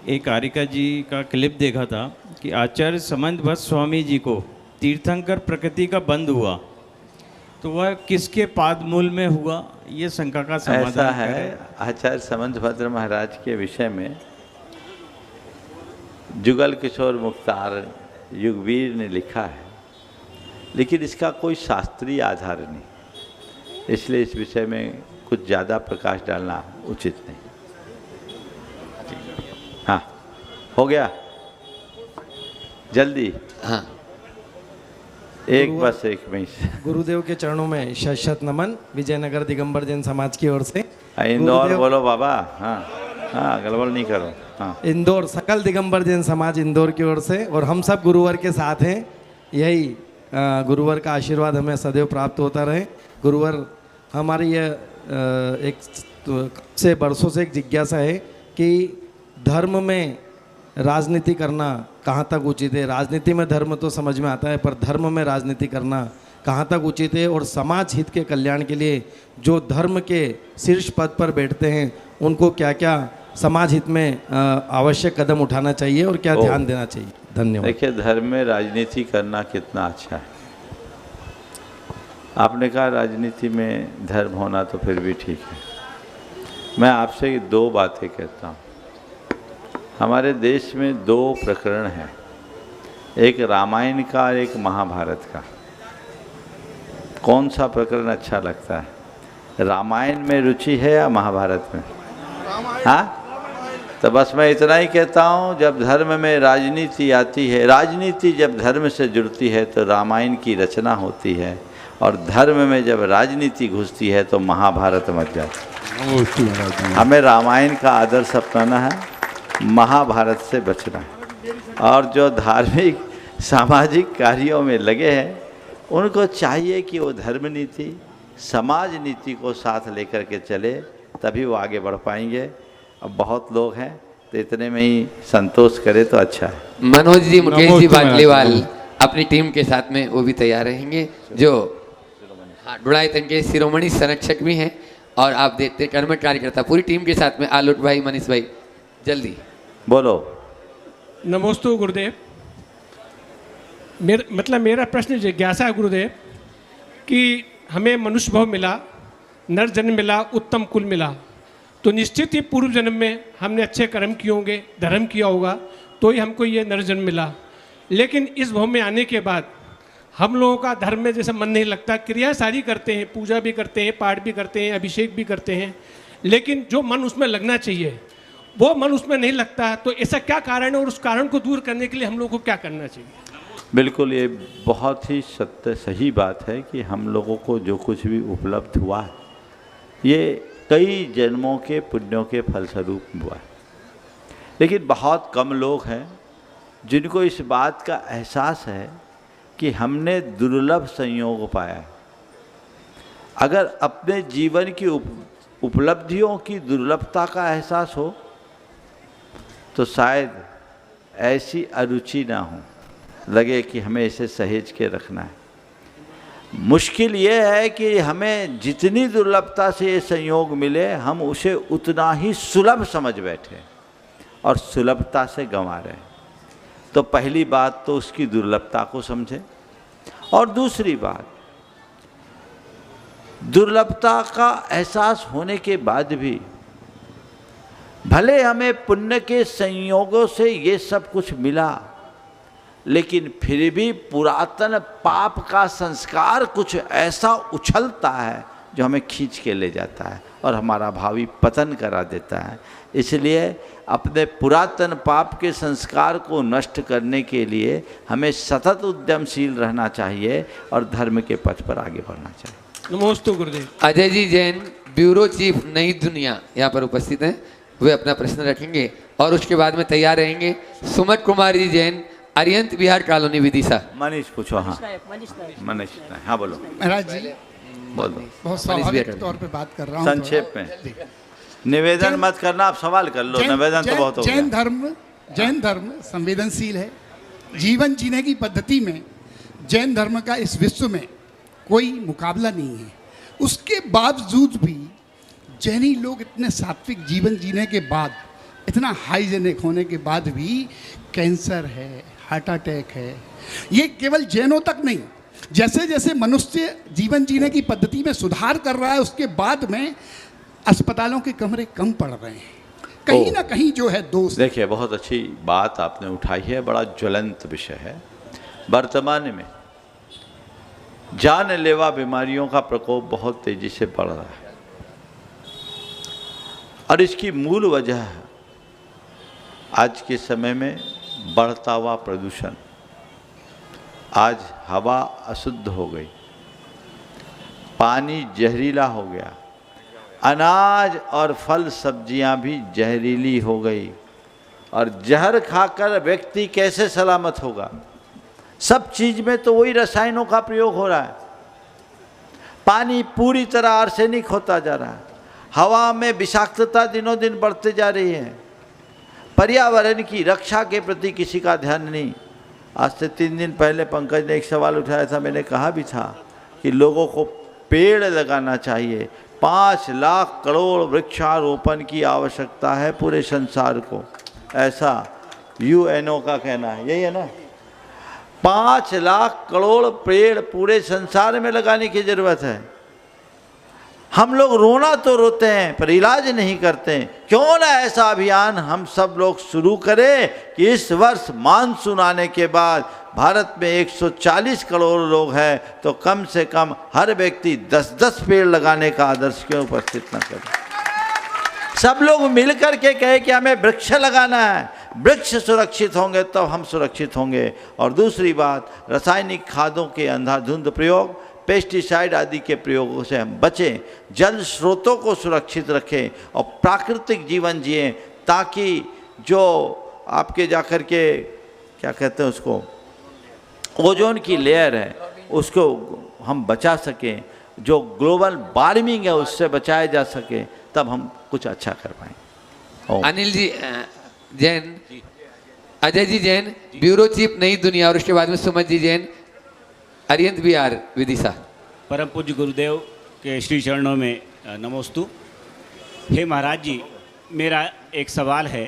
एक कारिका जी का क्लिप देखा था कि आचार्य समंत भट्ट स्वामी जी को तीर्थंकर प्रकृति का बंद हुआ, तो वह किसके पादमूल में हुआ, ये शंका का समाधान ऐसा है। आचार्य समंत भद्र महाराज के विषय में जुगल किशोर मुख्तार युगवीर ने लिखा है, लेकिन इसका कोई शास्त्रीय आधार नहीं, इसलिए इस विषय में कुछ ज़्यादा प्रकाश डालना उचित नहीं। हाँ, हो गया जल्दी। हाँ एक बस एक में। गुरुदेव के चरणों में शत नमन विजयनगर दिगंबर जैन समाज की ओर से। इंदौर बोलो बाबा। हाँ हाँ, गड़बड़ नहीं करो। हाँ, इंदौर सकल दिगंबर जैन समाज इंदौर की ओर से, और हम सब गुरुवर के साथ हैं। यही गुरुवर का आशीर्वाद हमें सदैव प्राप्त होता रहे। गुरुवर, हमारी ये एक से बरसों से एक जिज्ञासा है कि धर्म में राजनीति करना कहाँ तक उचित है। राजनीति में धर्म तो समझ में आता है, पर धर्म में राजनीति करना कहाँ तक उचित है, और समाज हित के कल्याण के लिए जो धर्म के शीर्ष पद पर बैठते हैं उनको क्या क्या समाज हित में आवश्यक कदम उठाना चाहिए और क्या ध्यान देना चाहिए। धन्यवाद। देखिए, धर्म में राजनीति करना कितना अच्छा है। आपने कहा राजनीति में धर्म होना, तो फिर भी ठीक है। मैं आपसे दो बातें कहता हूँ। हमारे देश में दो प्रकरण हैं, एक रामायण का और एक महाभारत का। कौन सा प्रकरण अच्छा लगता है? रामायण में रुचि है या महाभारत में? हाँ, तो बस मैं इतना ही कहता हूँ, जब धर्म में राजनीति आती है, राजनीति जब धर्म से जुड़ती है तो रामायण की रचना होती है, और धर्म में जब राजनीति घुसती है तो महाभारत मच जाती है। हमें रामायण का आदर्श अपनाना है, महाभारत से बचना है। और जो धार्मिक सामाजिक कार्यों में लगे हैं उनको चाहिए कि वो धर्म नीति समाज नीति को साथ लेकर के चले, तभी वो आगे बढ़ पाएंगे। अब बहुत लोग हैं, तो इतने में ही संतोष करे तो अच्छा है। मनोज जी, मुकेश जी बाटलीवाल अपनी टीम के साथ में वो भी तैयार रहेंगे, जो डुड़ाईतन के शिरोमणि संरक्षक भी हैं, और आप देखते कर्मठ कार्यकर्ता पूरी टीम के साथ में। आलोक भाई, मनीष भाई, जल्दी बोलो। नमोस्तु गुरुदेव। मेरा प्रश्न जिज्ञासा है गुरुदेव कि हमें मनुष्य भाव मिला, नर जन्म मिला, उत्तम कुल मिला, तो निश्चित ही पूर्व जन्म में हमने अच्छे कर्म किए होंगे, धर्म किया होगा, तो ही हमको ये नर जन्म मिला। लेकिन इस भाव में आने के बाद हम लोगों का धर्म में जैसे मन नहीं लगता, क्रिया सारी करते हैं, पूजा भी करते हैं, पाठ भी करते हैं, अभिषेक भी करते हैं, लेकिन जो मन उसमें लगना चाहिए वो मन उसमें नहीं लगता। तो ऐसा क्या कारण है, और उस कारण को दूर करने के लिए हम लोग को क्या करना चाहिए? बिल्कुल, ये बहुत ही सत्य सही बात है कि हम लोगों को जो कुछ भी उपलब्ध हुआ है ये कई जन्मों के पुण्यों के फलस्वरूप हुआ है, लेकिन बहुत कम लोग हैं जिनको इस बात का एहसास है कि हमने दुर्लभ संयोग पाया है। अगर अपने जीवन की उपलब्धियों की दुर्लभता का एहसास हो तो शायद ऐसी अरुचि ना हो, लगे कि हमें इसे सहेज के रखना है। मुश्किल ये है कि हमें जितनी दुर्लभता से ये संयोग मिले हम उसे उतना ही सुलभ समझ बैठे और सुलभता से गंवा रहे। तो पहली बात तो उसकी दुर्लभता को समझें, और दूसरी बात, दुर्लभता का एहसास होने के बाद भी भले हमें पुण्य के संयोगों से ये सब कुछ मिला, लेकिन फिर भी पुरातन पाप का संस्कार कुछ ऐसा उछलता है जो हमें खींच के ले जाता है और हमारा भावी पतन करा देता है। इसलिए अपने पुरातन पाप के संस्कार को नष्ट करने के लिए हमें सतत उद्यमशील रहना चाहिए और धर्म के पथ पर आगे बढ़ना चाहिए। नमोस्तु गुरुदेव। अजय जी जैन, ब्यूरो चीफ नई दुनिया, यहाँ पर उपस्थित हैं। वे अपना प्रश्न रखेंगे और उसके बाद में तैयार रहेंगे सुमत कुमार जी जैन, अरियंत विहार कॉलोनी विदिशा। मनीष पूछो। हाँ मनीष, हाँ बोलो महाराज जी। बोलो। बहुत स्वाभाविक तौर पे बात कर रहा हूँ। संक्षेप में निवेदन मत करना, आप सवाल कर लो। निवेदन तो बहुत हो गया। जैन धर्म संवेदनशील है। जीवन जीने की पद्धति में जैन धर्म का इस विश्व में कोई मुकाबला नहीं है। उसके बावजूद भी जैनी लोग इतने सात्विक जीवन जीने के बाद, इतना हाइजेनिक होने के बाद भी कैंसर है, हार्ट अटैक है। ये केवल जैनों तक नहीं, जैसे जैसे मनुष्य जीवन जीने की पद्धति में सुधार कर रहा है उसके बाद में अस्पतालों के कमरे कम पड़ रहे हैं। कहीं ना कहीं जो है दोष। देखिए, बहुत अच्छी बात आपने उठाई है, बड़ा ज्वलंत विषय है। वर्तमान में जानलेवा बीमारियों का प्रकोप बहुत तेजी से बढ़ रहा है और इसकी मूल वजह है आज के समय में बढ़ता हुआ प्रदूषण। आज हवा अशुद्ध हो गई, पानी जहरीला हो गया, अनाज और फल सब्जियां भी जहरीली हो गई और जहर खाकर व्यक्ति कैसे सलामत होगा? सब चीज में तो वही रसायनों का प्रयोग हो रहा है। पानी पूरी तरह आर्सेनिक होता जा रहा है, हवा में विषाक्तता दिनों दिन बढ़ते जा रही है, पर्यावरण की रक्षा के प्रति किसी का ध्यान नहीं। आज से 3 दिन पहले पंकज ने एक सवाल उठाया था, मैंने कहा भी था कि लोगों को पेड़ लगाना चाहिए। 5 लाख करोड़ वृक्षारोपण की आवश्यकता है पूरे संसार को, ऐसा यूएनओ का कहना है। यही है ना? 5 लाख करोड़ पेड़ पूरे संसार में लगाने की जरूरत है। हम लोग रोना तो रोते हैं पर इलाज नहीं करते। क्यों ना ऐसा अभियान हम सब लोग शुरू करें कि इस वर्ष मानसून आने के बाद भारत में 140 करोड़ लोग हैं तो कम से कम हर व्यक्ति 10-10 पेड़ लगाने का आदर्श क्यों उपस्थित न करे। सब लोग मिलकर के कहे कि हमें वृक्ष लगाना है, वृक्ष सुरक्षित होंगे तो हम सुरक्षित होंगे। और दूसरी बात, रासायनिक खादों के अंधाधुंध प्रयोग, पेस्टिसाइड आदि के प्रयोगों से हम बचें, जल स्रोतों को सुरक्षित रखें और प्राकृतिक जीवन जिएं, ताकि जो आपके जाकर के क्या कहते हैं उसको, ओजोन की लेयर है, उसको हम बचा सकें, जो ग्लोबल वार्मिंग है उससे बचाया जा सके, तब हम कुछ अच्छा कर पाएँ। अनिल जी जैन, अजय जी जैन, ब्यूरो चीफ नई दुनिया, और उसके बाद में सुमत जी जैन, अरियंत विहार विदिशा। परम पूज्य गुरुदेव के श्री चरणों में नमोस्तु। हे महाराज जी, मेरा एक सवाल है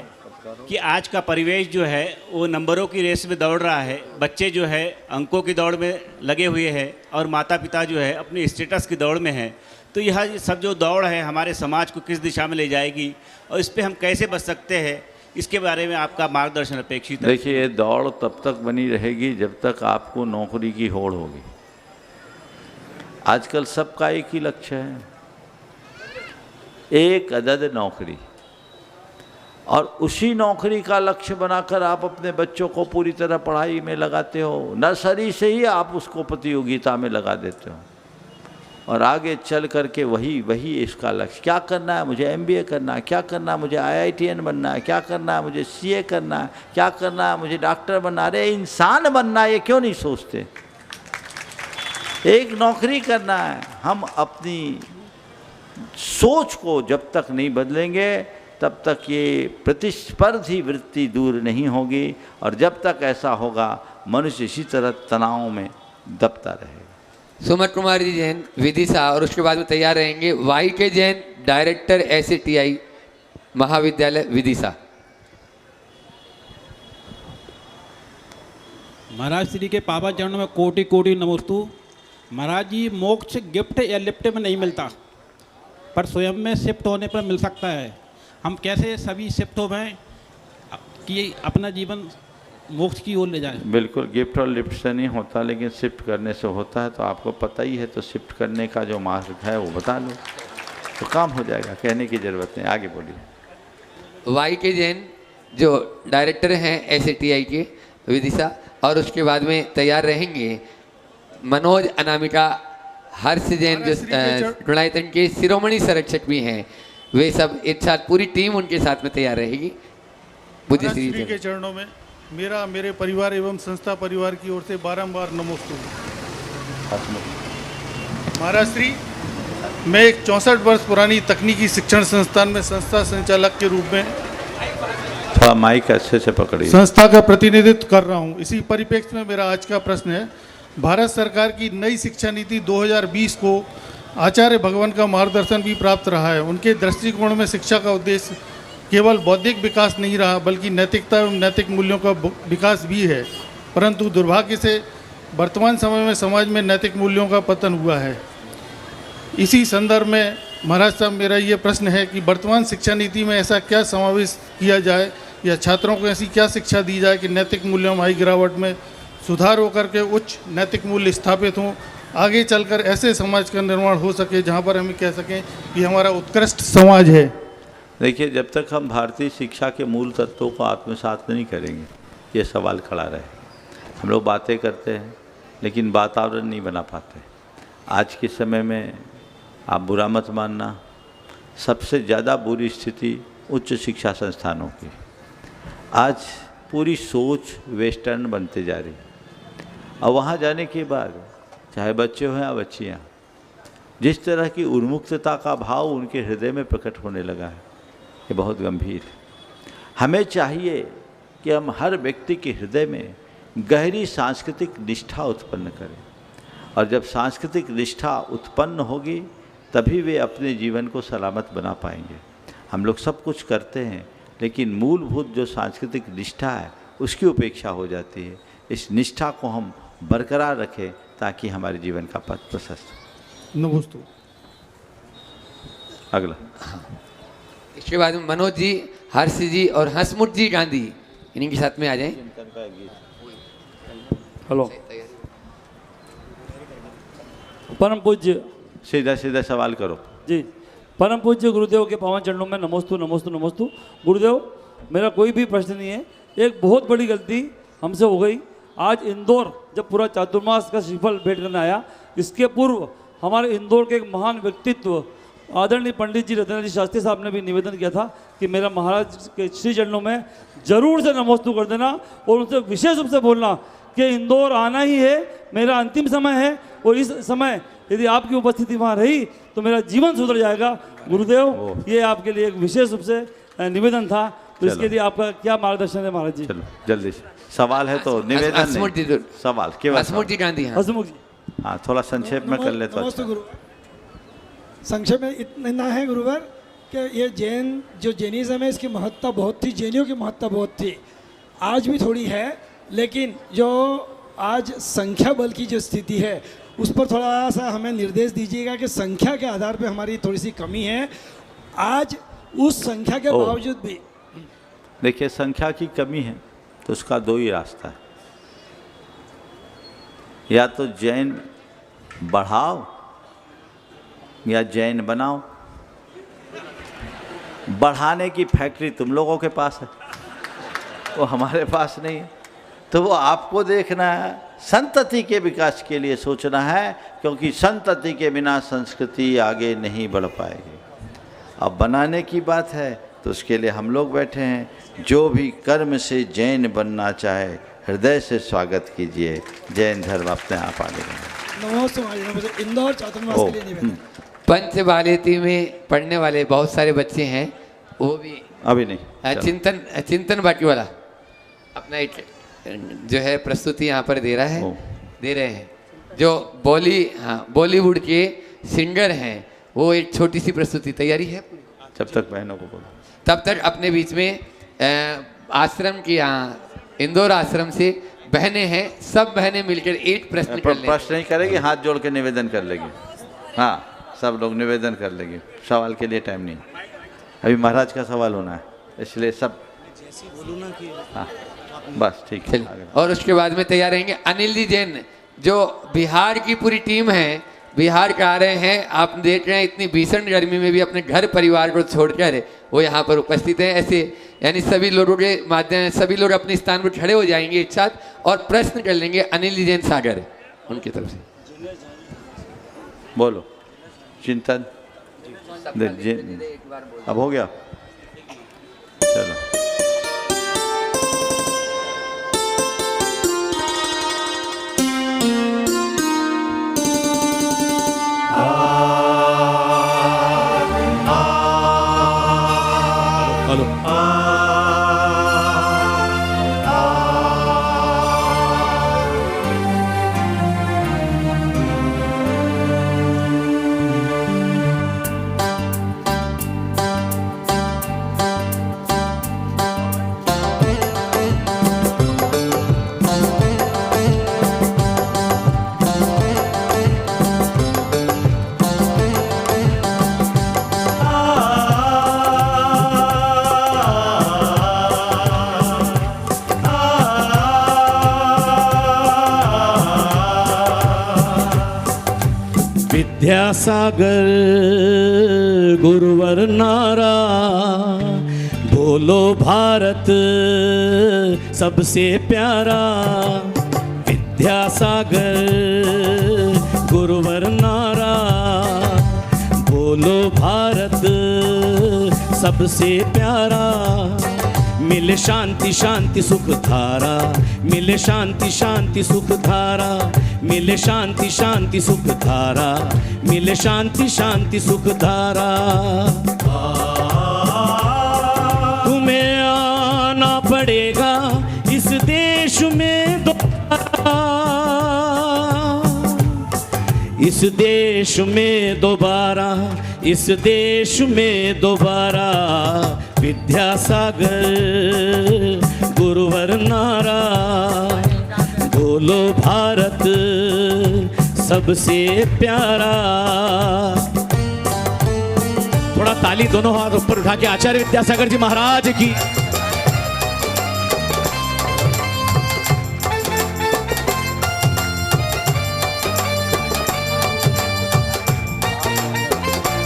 कि आज का परिवेश जो है वो नंबरों की रेस में दौड़ रहा है। बच्चे जो है अंकों की दौड़ में लगे हुए हैं और माता पिता जो है अपनी स्टेटस की दौड़ में है। तो यह सब जो दौड़ है हमारे समाज को किस दिशा में ले जाएगी और इस पर हम कैसे बच सकते हैं, इसके बारे में आपका मार्गदर्शन अपेक्षित है। देखिए, ये दौड़ तब तक बनी रहेगी जब तक आपको नौकरी की होड़ होगी। आजकल सबका एक ही लक्ष्य है, एक अदद नौकरी, और उसी नौकरी का लक्ष्य बनाकर आप अपने बच्चों को पूरी तरह पढ़ाई में लगाते हो। नर्सरी से ही आप उसको प्रतियोगिता में लगा देते हो और आगे चल करके वही इसका लक्ष्य। क्या करना है? मुझे MBA करना है। क्या करना है? मुझे IITN बनना है। क्या करना है? मुझे CA करना है। क्या करना है? मुझे डॉक्टर बनना है। अरे इंसान बनना है, ये क्यों नहीं सोचते? एक नौकरी करना है। हम अपनी सोच को जब तक नहीं बदलेंगे तब तक ये प्रतिस्पर्धी वृत्ति दूर नहीं होगी, और जब तक ऐसा होगा मनुष्य इसी तरह तनाव में दबता रहेगा। सुमत कुमार जी जैन विदिशा, और उसके बाद में तैयार रहेंगे YK जैन, डायरेक्टर SATI महाविद्यालय विदिशा। महाराज श्री के पावन चरणों में कोटि कोटि नमोस्तु। महाराज जी, मोक्ष गिफ्ट या लिफ्ट में नहीं मिलता, पर स्वयं में शिफ्ट होने पर मिल सकता है। हम कैसे सभी शिफ्ट हो गए कि अपना जीवन मोक्ष की ओर ले जाएं। बिल्कुल, गिफ्ट और लिफ्ट से नहीं होता, लेकिन शिफ्ट करने से होता है। तो आपको पता ही है, तो शिफ्ट करने का जो मार्ग है वो बता लो तो काम हो जाएगा, कहने की ज़रूरत नहीं। आगे बोलिए। वाई के जैन जो डायरेक्टर हैं SATI के विदिशा, और उसके बाद में तैयार रहेंगे मनोज अनामिका हर्ष जैन जो गुणायतन के शिरोमणि संरक्षक भी हैं, वे सब एक साथ पूरी टीम उनके साथ में तैयार रहेगी। पूज्य श्री श्री के चरणों में मेरा मेरे परिवार एवं संस्था परिवार की ओर से बारंबार नमोस्तु। महाराज श्री, मैं एक 64 वर्ष पुरानी तकनीकी शिक्षण संस्थान में संस्था संचालक के रूप में थोड़ा माइक अच्छे से पकड़िए, संस्था का प्रतिनिधित्व कर रहा हूं। इसी परिप्रेक्ष्य में मेरा आज का प्रश्न है, भारत सरकार की नई शिक्षा नीति 2020 को आचार्य भगवान का मार्गदर्शन भी प्राप्त रहा है। उनके दृष्टिकोण में शिक्षा का उद्देश्य केवल बौद्धिक विकास नहीं रहा, बल्कि नैतिकता एवं नैतिक मूल्यों का विकास भी है। परंतु दुर्भाग्य से वर्तमान समय में समाज में नैतिक मूल्यों का पतन हुआ है। इसी संदर्भ में महाराज साहब, मेरा ये प्रश्न है कि वर्तमान शिक्षा नीति में ऐसा क्या समावेश किया जाए या छात्रों को ऐसी क्या शिक्षा दी जाए कि नैतिक मूल्यों में आई गिरावट में सुधार होकर के उच्च नैतिक मूल्य स्थापित हों, आगे चलकर ऐसे समाज का निर्माण हो सके जहाँ पर हम कह सकें कि हमारा उत्कृष्ट समाज है। देखिए, जब तक हम भारतीय शिक्षा के मूल तत्वों को आत्मसात नहीं करेंगे, ये सवाल खड़ा रहे। हम लोग बातें करते हैं लेकिन वातावरण नहीं बना पाते। आज के समय में आप बुरा मत मानना, सबसे ज़्यादा बुरी स्थिति उच्च शिक्षा संस्थानों की। आज पूरी सोच वेस्टर्न बनते जा रही, और वहाँ जाने के बाद चाहे बच्चे हों या बच्चियाँ, जिस तरह की उन्मुक्तता का भाव उनके हृदय में प्रकट होने लगा है, ये बहुत गंभीर है। हमें चाहिए कि हम हर व्यक्ति के हृदय में गहरी सांस्कृतिक निष्ठा उत्पन्न करें, और जब सांस्कृतिक निष्ठा उत्पन्न होगी तभी वे अपने जीवन को सलामत बना पाएंगे। हम लोग सब कुछ करते हैं, लेकिन मूलभूत जो सांस्कृतिक निष्ठा है उसकी उपेक्षा हो जाती है। इस निष्ठा को हम बरकरार रखें ताकि हमारे जीवन का पथ प्रशस्त। नमोस्तु। अगला। इसके बाद में मनोज जी, हर्ष जी और हसमुख जी गांधी इन्हीं के साथ में आ जाएं। हेलो, परम पूज्य, सीधा सीधा सवाल करो जी। परम पूज्य गुरुदेव के पावन चरणों में नमोस्तु नमोस्तु नमोस्तु। गुरुदेव, मेरा कोई भी प्रश्न नहीं है। एक बहुत बड़ी गलती हमसे हो गई। आज इंदौर जब पूरा चातुर्मास का श्रीफल भेंट करने आया, इसके पूर्व हमारे इंदौर के एक महान व्यक्तित्व आदरणीय पंडित जी रतन जी शास्त्री साहब ने भी निवेदन किया था कि मेरा महाराज के श्री चरणों में जरूर से नमोस्तु कर देना, और उनसे विशेष रूप से बोलना कि इंदौर आना ही है, मेरा अंतिम समय है, और इस समय यदि आपकी उपस्थिति वहाँ रही तो मेरा जीवन सुधर जाएगा। गुरुदेव, ये आपके लिए एक विशेष रूप से निवेदन था, तो इसके लिए आपका क्या मार्गदर्शन है महाराज जी? चलो जल्दी से सवाल है तो निवेदन नहीं, सवाल केवल हसमुख जी गांधी। हसमुख जी, हाँ, थोड़ा संक्षेप में कर ले तो अच्छा। गुरु, संक्षेप में इतना है गुरुवर कि ये जैन जो जैनिज़्म है इसकी महत्ता बहुत थी, जैनियों की महत्ता बहुत थी, आज भी थोड़ी है, लेकिन जो आज संख्या बल की जो स्थिति है उस पर थोड़ा सा हमें निर्देश दीजिएगा कि संख्या के आधार पे हमारी थोड़ी सी कमी है। आज उस संख्या के बावजूद भी देखिए, संख्या की कमी है तो उसका दो ही रास्ता है, या तो जैन बढ़ाओ या जैन बनाओ। बढ़ाने की फैक्ट्री तुम लोगों के पास है, वो हमारे पास नहीं है, तो वो आपको देखना है। संतति के विकास के लिए सोचना है, क्योंकि संतति के बिना संस्कृति आगे नहीं बढ़ पाएगी। अब बनाने की बात है तो उसके लिए हम लोग बैठे हैं। जो भी कर्म से जैन बनना चाहे हृदय से स्वागत कीजिए, जैन धर्म अपने आप आगे। नमस्ते। इंदौर चातुर्मास के लिए निवेदन। पंच बालेती में पढ़ने वाले बहुत सारे बच्चे हैं, वो भी अभी नहीं, चिंतन बाटी वाला अपना एक जो है प्रस्तुति यहाँ पर दे रहे हैं। जो बॉलीवुड के सिंगर हैं, वो एक छोटी सी प्रस्तुति तैयारी है। जब तक बहनों को बोलो तब तक अपने बीच में आश्रम की, यहाँ इंदौर आश्रम से बहनें हैं, सब बहनें मिलकर एक प्रश्न कर लेंगी। प्रश्न नहीं करेगी, हाथ जोड़ के निवेदन कर लेगी। हाँ, सब लोग निवेदन कर लेंगे, सवाल के लिए टाइम नहीं। अभी महाराज का सवाल होना है, इसलिए सब बोलूँ ना कि हाँ बस ठीक है। चलिए, और उसके बाद में तैयार रहेंगे अनिल जी जैन, जो बिहार की पूरी टीम है, बिहार का आ रहे हैं। आप देख रहे हैं इतनी भीषण गर्मी में भी अपने घर परिवार को छोड़कर वो यहाँ पर उपस्थित हैं। ऐसे यानी सभी लोगों के माध्यम सभी लोग अपने स्थान पर खड़े हो जाएंगे एक साथ और प्रश्न कर लेंगे अनिल जी जैन सागर उनकी तरफ से। बोलो चिंतन। अब हो गया, चलो। हेलो विद्यासागर गुरुवर नारा, बोलो भारत सबसे प्यारा। विद्यासागर गुरुवर नारा, बोलो भारत सबसे प्यारा। मिले शांति शांति सुख धारा, मिले शांति शांति सुख धारा, मिले शांति शांति सुख धारा, मिले शांति शांति सुख धारा। तुम्हें आना पड़ेगा इस देश में दोबारा, इस देश में दोबारा, इस देश में दोबारा। विद्यासागर गुरुवर नारा, बोलो भारत सबसे प्यारा। थोड़ा ताली दोनों हाथ ऊपर उठा के आचार्य विद्यासागर जी महाराज की।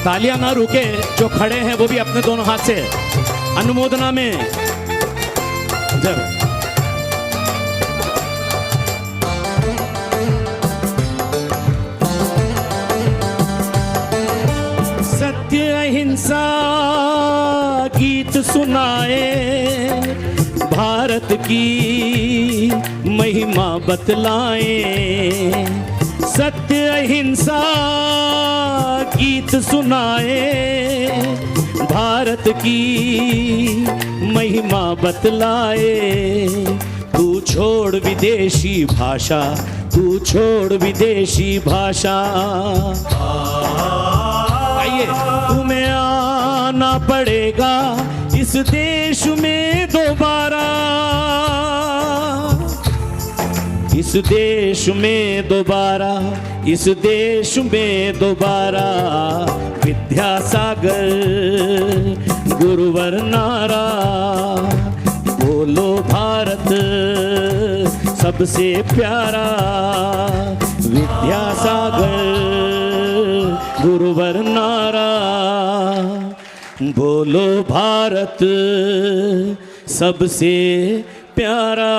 तालियां ना रुके, जो खड़े हैं वो भी अपने दोनों हाथ से अनुमोदना में जब सत्य अहिंसा गीत सुनाए, भारत की महिमा बतलाए। सत्य अहिंसा गीत सुनाए, भारत की महिमा बतलाए। तू छोड़ विदेशी भाषा, तू छोड़ विदेशी भाषा। आइए, तुम्हें आना पड़ेगा इस देश में दोबारा, इस देश में दोबारा, इस देश में दोबारा। विद्यासागर गुरुवर नारा, बोलो भारत सबसे प्यारा। विद्यासागर गुरुवर नारा, बोलो भारत सबसे प्यारा।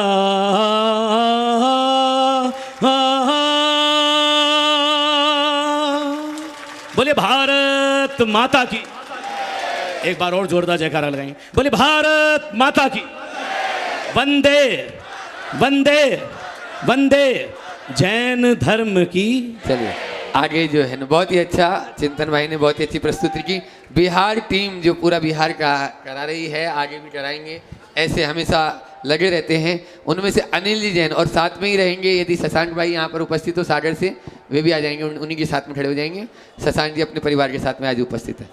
बोले भारत माता की। एक बार और जोरदार जयकारा लगाएंगे। बोले भारत माता की। वंदे वंदे वंदे जैन धर्म की। चलिए आगे जो है ना, बहुत ही अच्छा चिंतन भाई ने बहुत ही अच्छी प्रस्तुति की। बिहार टीम जो पूरा बिहार का करा रही है, आगे भी कराएंगे, ऐसे हमेशा लगे रहते हैं। उनमें से अनिल जी जैन और साथ में ही रहेंगे, यदि शशांक भाई यहाँ पर उपस्थित हो सागर से, वे भी आ जाएंगे, उन्हीं के साथ में खड़े हो जाएंगे। शशांक जी अपने परिवार के साथ में आज उपस्थित है।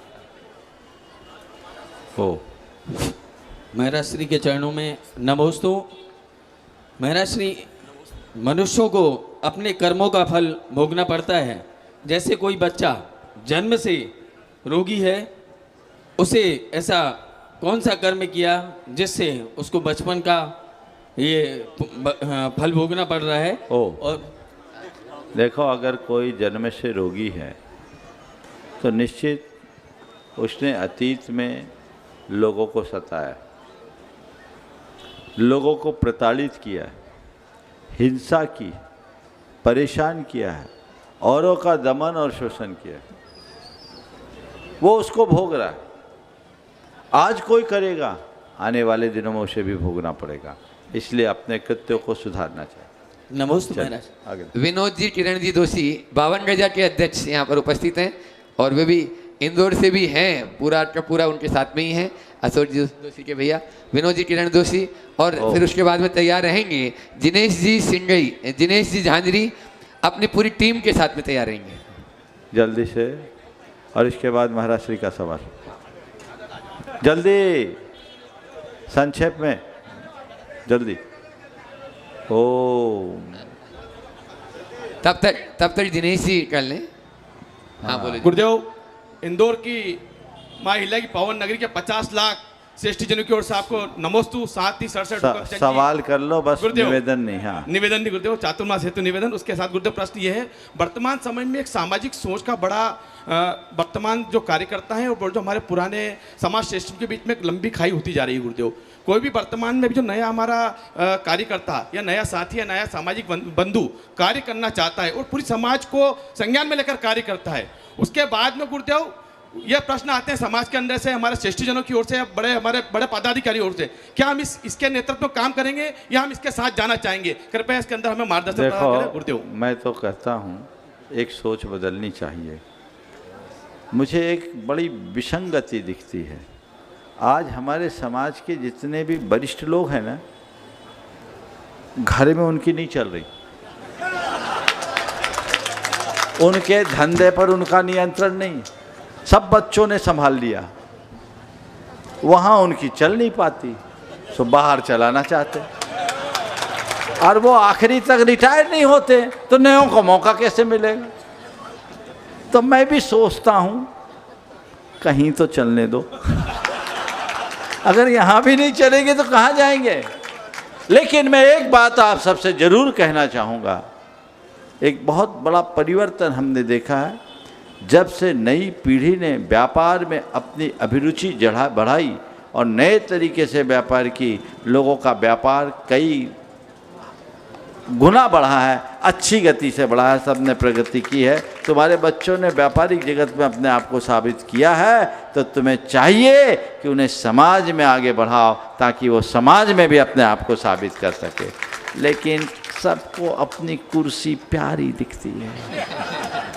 महाराज श्री के चरणों में नमोस्तु। महाराज श्री, मनुष्यों को अपने कर्मों का फल भोगना पड़ता है। जैसे कोई बच्चा जन्म से रोगी है, उसे ऐसा कौन सा कर्म किया जिससे उसको बचपन का ये फल भोगना पड़ रहा है। और देखो, अगर कोई जन्म से रोगी है तो निश्चित उसने अतीत में लोगों को सताया, लोगों को प्रताड़ित किया है, हिंसा की, परेशान किया है, औरों का दमन और शोषण किया है, वो उसको भोग रहा है। आज कोई करेगा, आने वाले दिनों में उसे भी भोगना पड़ेगा, इसलिए अपने कृत्यों को सुधारना चाहिए। नमस्ते महाराज। आगे विनोद जी, किरण जी दोषी 52 गजा के अध्यक्ष यहाँ पर उपस्थित हैं और वे भी इंदौर से भी हैं, पूरा का पूरा उनके साथ में ही हैं। अशोक जी दोषी के भैया विनोद जी, किरण दोषी, और फिर उसके बाद में तैयार रहेंगे जिनेश जी सिंगई, जिनेश जी झांझरी अपनी पूरी टीम के साथ में तैयार रहेंगे जल्दी से। और इसके बाद महाराज श्री का सवाल, जल्दी, संक्षेप में, जल्दी। तब तक दिनेश जी कर लें। हाँ बोलो। गुरुदेव, इंदौर की माँ हिला की पावन नगरी के 50 लाख श्रेष्ठी जनों की ओर से आपको नमोस्तु। साथ ही 67 सवाल कर लो बस, निवेदन नहीं। हाँ, निवेदन नहीं गुरुदेव, चातुर्मास हेतु निवेदन। उसके साथ गुरुदेव प्रश्न ये है, वर्तमान समय में एक सामाजिक सोच का बड़ा वर्तमान जो कार्यकर्ता हैं और जो हमारे पुराने समाज सिस्टम के बीच में एक लंबी खाई होती जा रही है गुरुदेव। कोई भी वर्तमान में भी जो नया हमारा कार्यकर्ता या नया साथी या नया सामाजिक बंधु कार्य करना चाहता है और पूरी समाज को संज्ञान में लेकर कार्य करता है, उसके बाद में गुरुदेव यह प्रश्न आते हैं समाज के अंदर से, हमारे श्रेष्ठी जनों की ओर से, हमारे बड़े पदाधिकारी ओर से, क्या हम इसके नेतृत्व में काम करेंगे या हम इसके साथ जाना चाहेंगे? कृपया इसके अंदर हमें मार्गदर्शन करें गुरुदेव। मैं तो कहता हूँ एक सोच बदलनी चाहिए। मुझे एक बड़ी विसंगति दिखती है। आज हमारे समाज के जितने भी वरिष्ठ लोग हैं ना, घर में उनकी नहीं चल रही, उनके धंधे पर उनका नियंत्रण नहीं, सब बच्चों ने संभाल लिया, वहाँ उनकी चल नहीं पाती, सो बाहर चलाना चाहते, और वो आखिरी तक रिटायर नहीं होते, तो नयों को मौका कैसे मिलेगा? तो मैं भी सोचता हूँ कहीं तो चलने दो, अगर यहाँ भी नहीं चलेंगे तो कहाँ जाएंगे? लेकिन मैं एक बात आप सबसे ज़रूर कहना चाहूँगा, एक बहुत बड़ा परिवर्तन हमने देखा है। जब से नई पीढ़ी ने व्यापार में अपनी अभिरुचि बढ़ाई और नए तरीके से व्यापार की, लोगों का व्यापार कई गुना बढ़ा है, अच्छी गति से बढ़ा है, सबने प्रगति की है। तुम्हारे बच्चों ने व्यापारिक जगत में अपने आप को साबित किया है, तो तुम्हें चाहिए कि उन्हें समाज में आगे बढ़ाओ ताकि वो समाज में भी अपने आप को साबित कर सके। लेकिन सबको अपनी कुर्सी प्यारी दिखती है,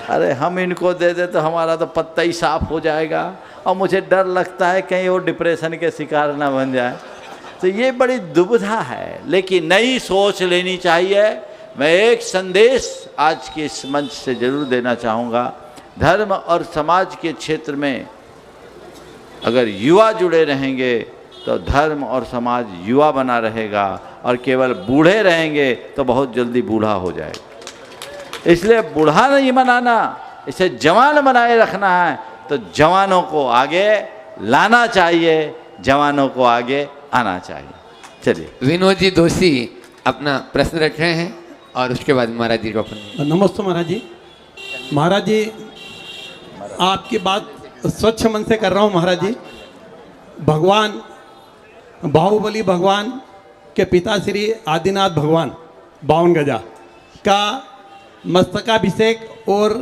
अरे हम इनको दे दे तो हमारा तो पत्ता ही साफ हो जाएगा, और मुझे डर लगता है कहीं वो डिप्रेशन के शिकार ना बन जाए। तो ये बड़ी दुविधा है, लेकिन नई सोच लेनी चाहिए। मैं एक संदेश आज के इस मंच से जरूर देना चाहूँगा, धर्म और समाज के क्षेत्र में अगर युवा जुड़े रहेंगे तो धर्म और समाज युवा बना रहेगा, और केवल बूढ़े रहेंगे तो बहुत जल्दी बूढ़ा हो जाएगा। इसलिए बूढ़ा नहीं बनाना, इसे जवान बनाए रखना है, तो जवानों को आगे लाना चाहिए, जवानों को आगे आना चाहिए। चलिए, विनोद जी दोषी अपना प्रश्न रख रहे हैं और उसके बाद महाराज जी को। नमस्ते महाराज जी। महाराज जी, आपकी बात स्वच्छ मन से कर रहा हूँ महाराज जी। भगवान बाहुबली भगवान के पिता श्री आदिनाथ भगवान 52 गजा का मस्तकाभिषेक और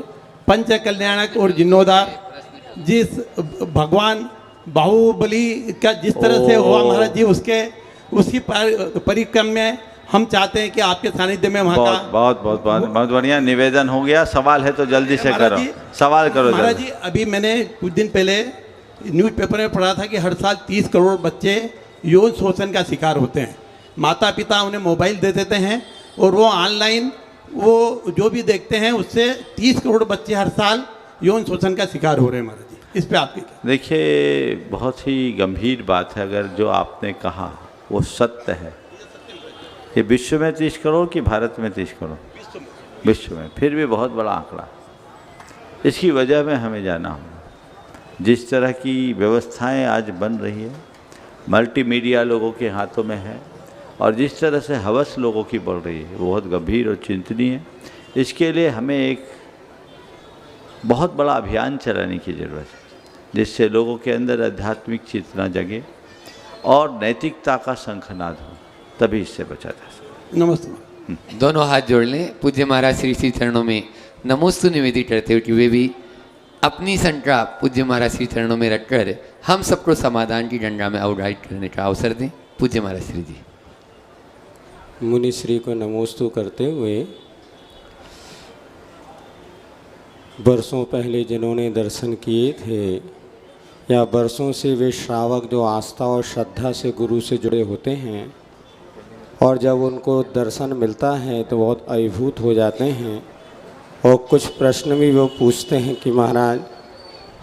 पंच कल्याणक और जिन्नोदार जिस भगवान बाहुबली का जिस तरह से हुआ महाराज जी, उसकी परिक्रम में हम चाहते हैं कि आपके सानिध्य में वहाँ का बहुत बढ़िया निवेदन हो गया। सवाल है तो जल्दी से करो, सवाल करो महाराज जी। अभी मैंने कुछ दिन पहले न्यूज़पेपर में पढ़ा था कि हर साल 30 करोड़ बच्चे यौन शोषण का शिकार होते हैं। माता पिता उन्हें मोबाइल दे देते हैं और वो ऑनलाइन वो जो भी देखते हैं, उससे 30 करोड़ बच्चे हर साल यौन शोषण का शिकार हो रहे हैं महाराज जी। इस पे आपकी देखिए, बहुत ही गंभीर बात है। अगर जो आपने कहा वो सत्य है, ये विश्व में 30 करोड़ कि भारत में 30 करोड़? विश्व में, फिर भी बहुत बड़ा आंकड़ा। इसकी वजह में हमें जाना होगा। जिस तरह की व्यवस्थाएं आज बन रही है, मल्टीमीडिया लोगों के हाथों में है, और जिस तरह से हवस लोगों की बढ़ रही है वो बहुत गंभीर और चिंतनीय है। इसके लिए हमें एक बहुत बड़ा अभियान चलाने की ज़रूरत है जिससे लोगों के अंदर आध्यात्मिक चेतना जगे और नैतिकता का शंखनाद हो, तभी इससे बचा जा सकता। नमस्ते। दोनों हाथ जोड़ लें। पूज्य महाराज श्री श्री चरणों में नमोस्तु निवेदित करते हुए कि वे भी अपनी संकल्प पूज्य महाराज श्री चरणों में रखकर हम सबको समाधान की गंगा में आहुति करने का अवसर दें। पूज्य महाराज श्री जी। मुनि श्री को नमोस्तु करते हुए वर्षों पहले जिन्होंने दर्शन किए थे या वर्षों से वे श्रावक जो आस्था और श्रद्धा से गुरु से जुड़े होते हैं और जब उनको दर्शन मिलता है तो बहुत अभिभूत हो जाते हैं और कुछ प्रश्न भी वो पूछते हैं कि महाराज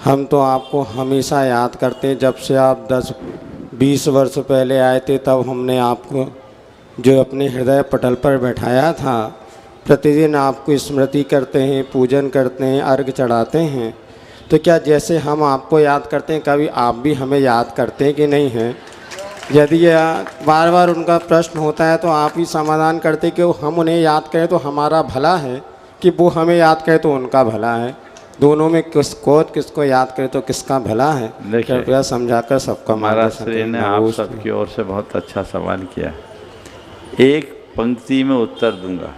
हम तो आपको हमेशा याद करते हैं, जब से आप 10-20 वर्ष पहले आए थे तब हमने आपको जो अपने हृदय पटल पर बैठाया था, प्रतिदिन आपको स्मृति करते हैं, पूजन करते हैं, अर्घ चढ़ाते हैं। तो क्या जैसे हम आपको याद करते हैं कभी आप भी हमें याद करते हैं कि नहीं हैं? यदि बार बार उनका प्रश्न होता है तो आप ही समाधान करते कि हम उन्हें याद करें तो हमारा भला है कि वो हमें याद करें तो उनका भला है। दोनों में किसको याद करें तो किसका भला है, कृपया समझाकर सबका महाराज श्री ने आप सबकी ओर से बहुत अच्छा सवाल किया। एक पंक्ति में उत्तर दूंगा,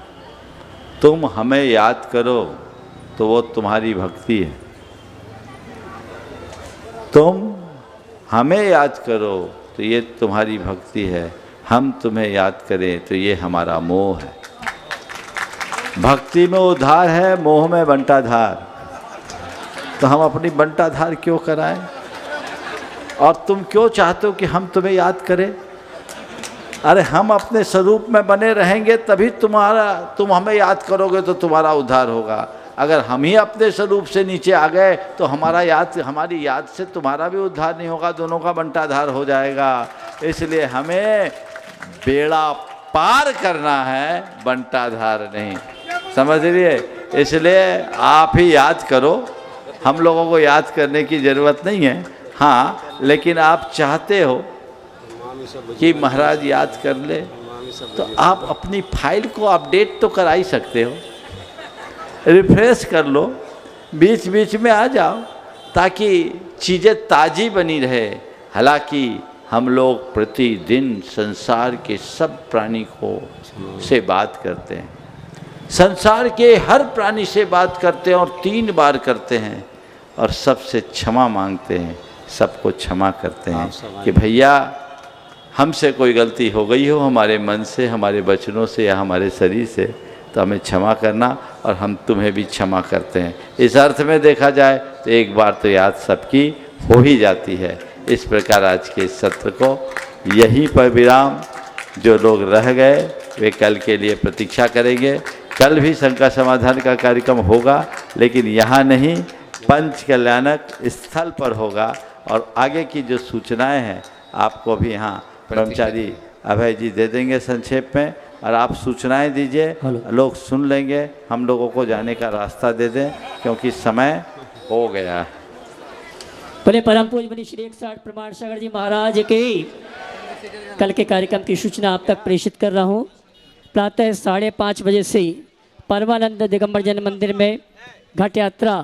तुम हमें याद करो तो वो तुम्हारी भक्ति है, तुम हमें याद करो तो ये तुम्हारी भक्ति है, हम तुम्हें याद करें तो ये हमारा मोह है। भक्ति में उद्धार है, मोह में बंटाधार। तो हम अपनी बंटाधार क्यों कराएं? और तुम क्यों चाहते हो कि हम तुम्हें याद करें? अरे हम अपने स्वरूप में बने रहेंगे तभी तुम हमें याद करोगे तो तुम्हारा उद्धार होगा। अगर हम ही अपने स्वरूप से नीचे आ गए तो हमारी याद से तुम्हारा भी उद्धार नहीं होगा, दोनों का बंटाधार हो जाएगा। इसलिए हमें बेड़ा पार करना है, बंटाधार नहीं, समझ लिए? इसलिए आप ही याद करो, हम लोगों को याद करने की ज़रूरत नहीं है। हाँ, लेकिन आप चाहते हो कि महाराज याद कर ले तो आप अपनी फाइल को अपडेट तो करा ही सकते हो, रिफ्रेश कर लो, बीच बीच में आ जाओ ताकि चीज़ें ताज़ी बनी रहे। हालांकि हम लोग प्रतिदिन संसार के सब प्राणी को से बात करते हैं, संसार के हर प्राणी से बात करते हैं और 3 बार करते हैं और सबसे क्षमा मांगते हैं, सबको क्षमा करते हैं कि भैया हमसे कोई गलती हो गई हो, हमारे मन से, हमारे वचनों से या हमारे शरीर से, तो हमें क्षमा करना और हम तुम्हें भी क्षमा करते हैं। इस अर्थ में देखा जाए तो एक बार तो याद सबकी हो ही जाती है। इस प्रकार आज के इस सत्र को यहीं पर विराम। जो लोग रह गए वे कल के लिए प्रतीक्षा करेंगे। कल भी शंका समाधान का कार्यक्रम होगा, लेकिन यहाँ नहीं, पंच कल्याणक स्थल पर होगा। और आगे की जो सूचनाएं हैं आपको भी यहाँ ब्रह्मचारी अभय जी दे देंगे संक्षेप में, और आप सूचनाएं दीजिए, लोग सुन लेंगे। हम लोगों को जाने का रास्ता दे दें क्योंकि समय हो गया है। बोले परम पूज्य मुनि श्री 160 प्रमाण सागर जी महाराज के कल के कार्यक्रम की सूचना आप तक प्रेषित कर रहा हूँ। प्रातः 5:30 बजे से परमानंद दिगंबर जैन मंदिर में घट यात्रा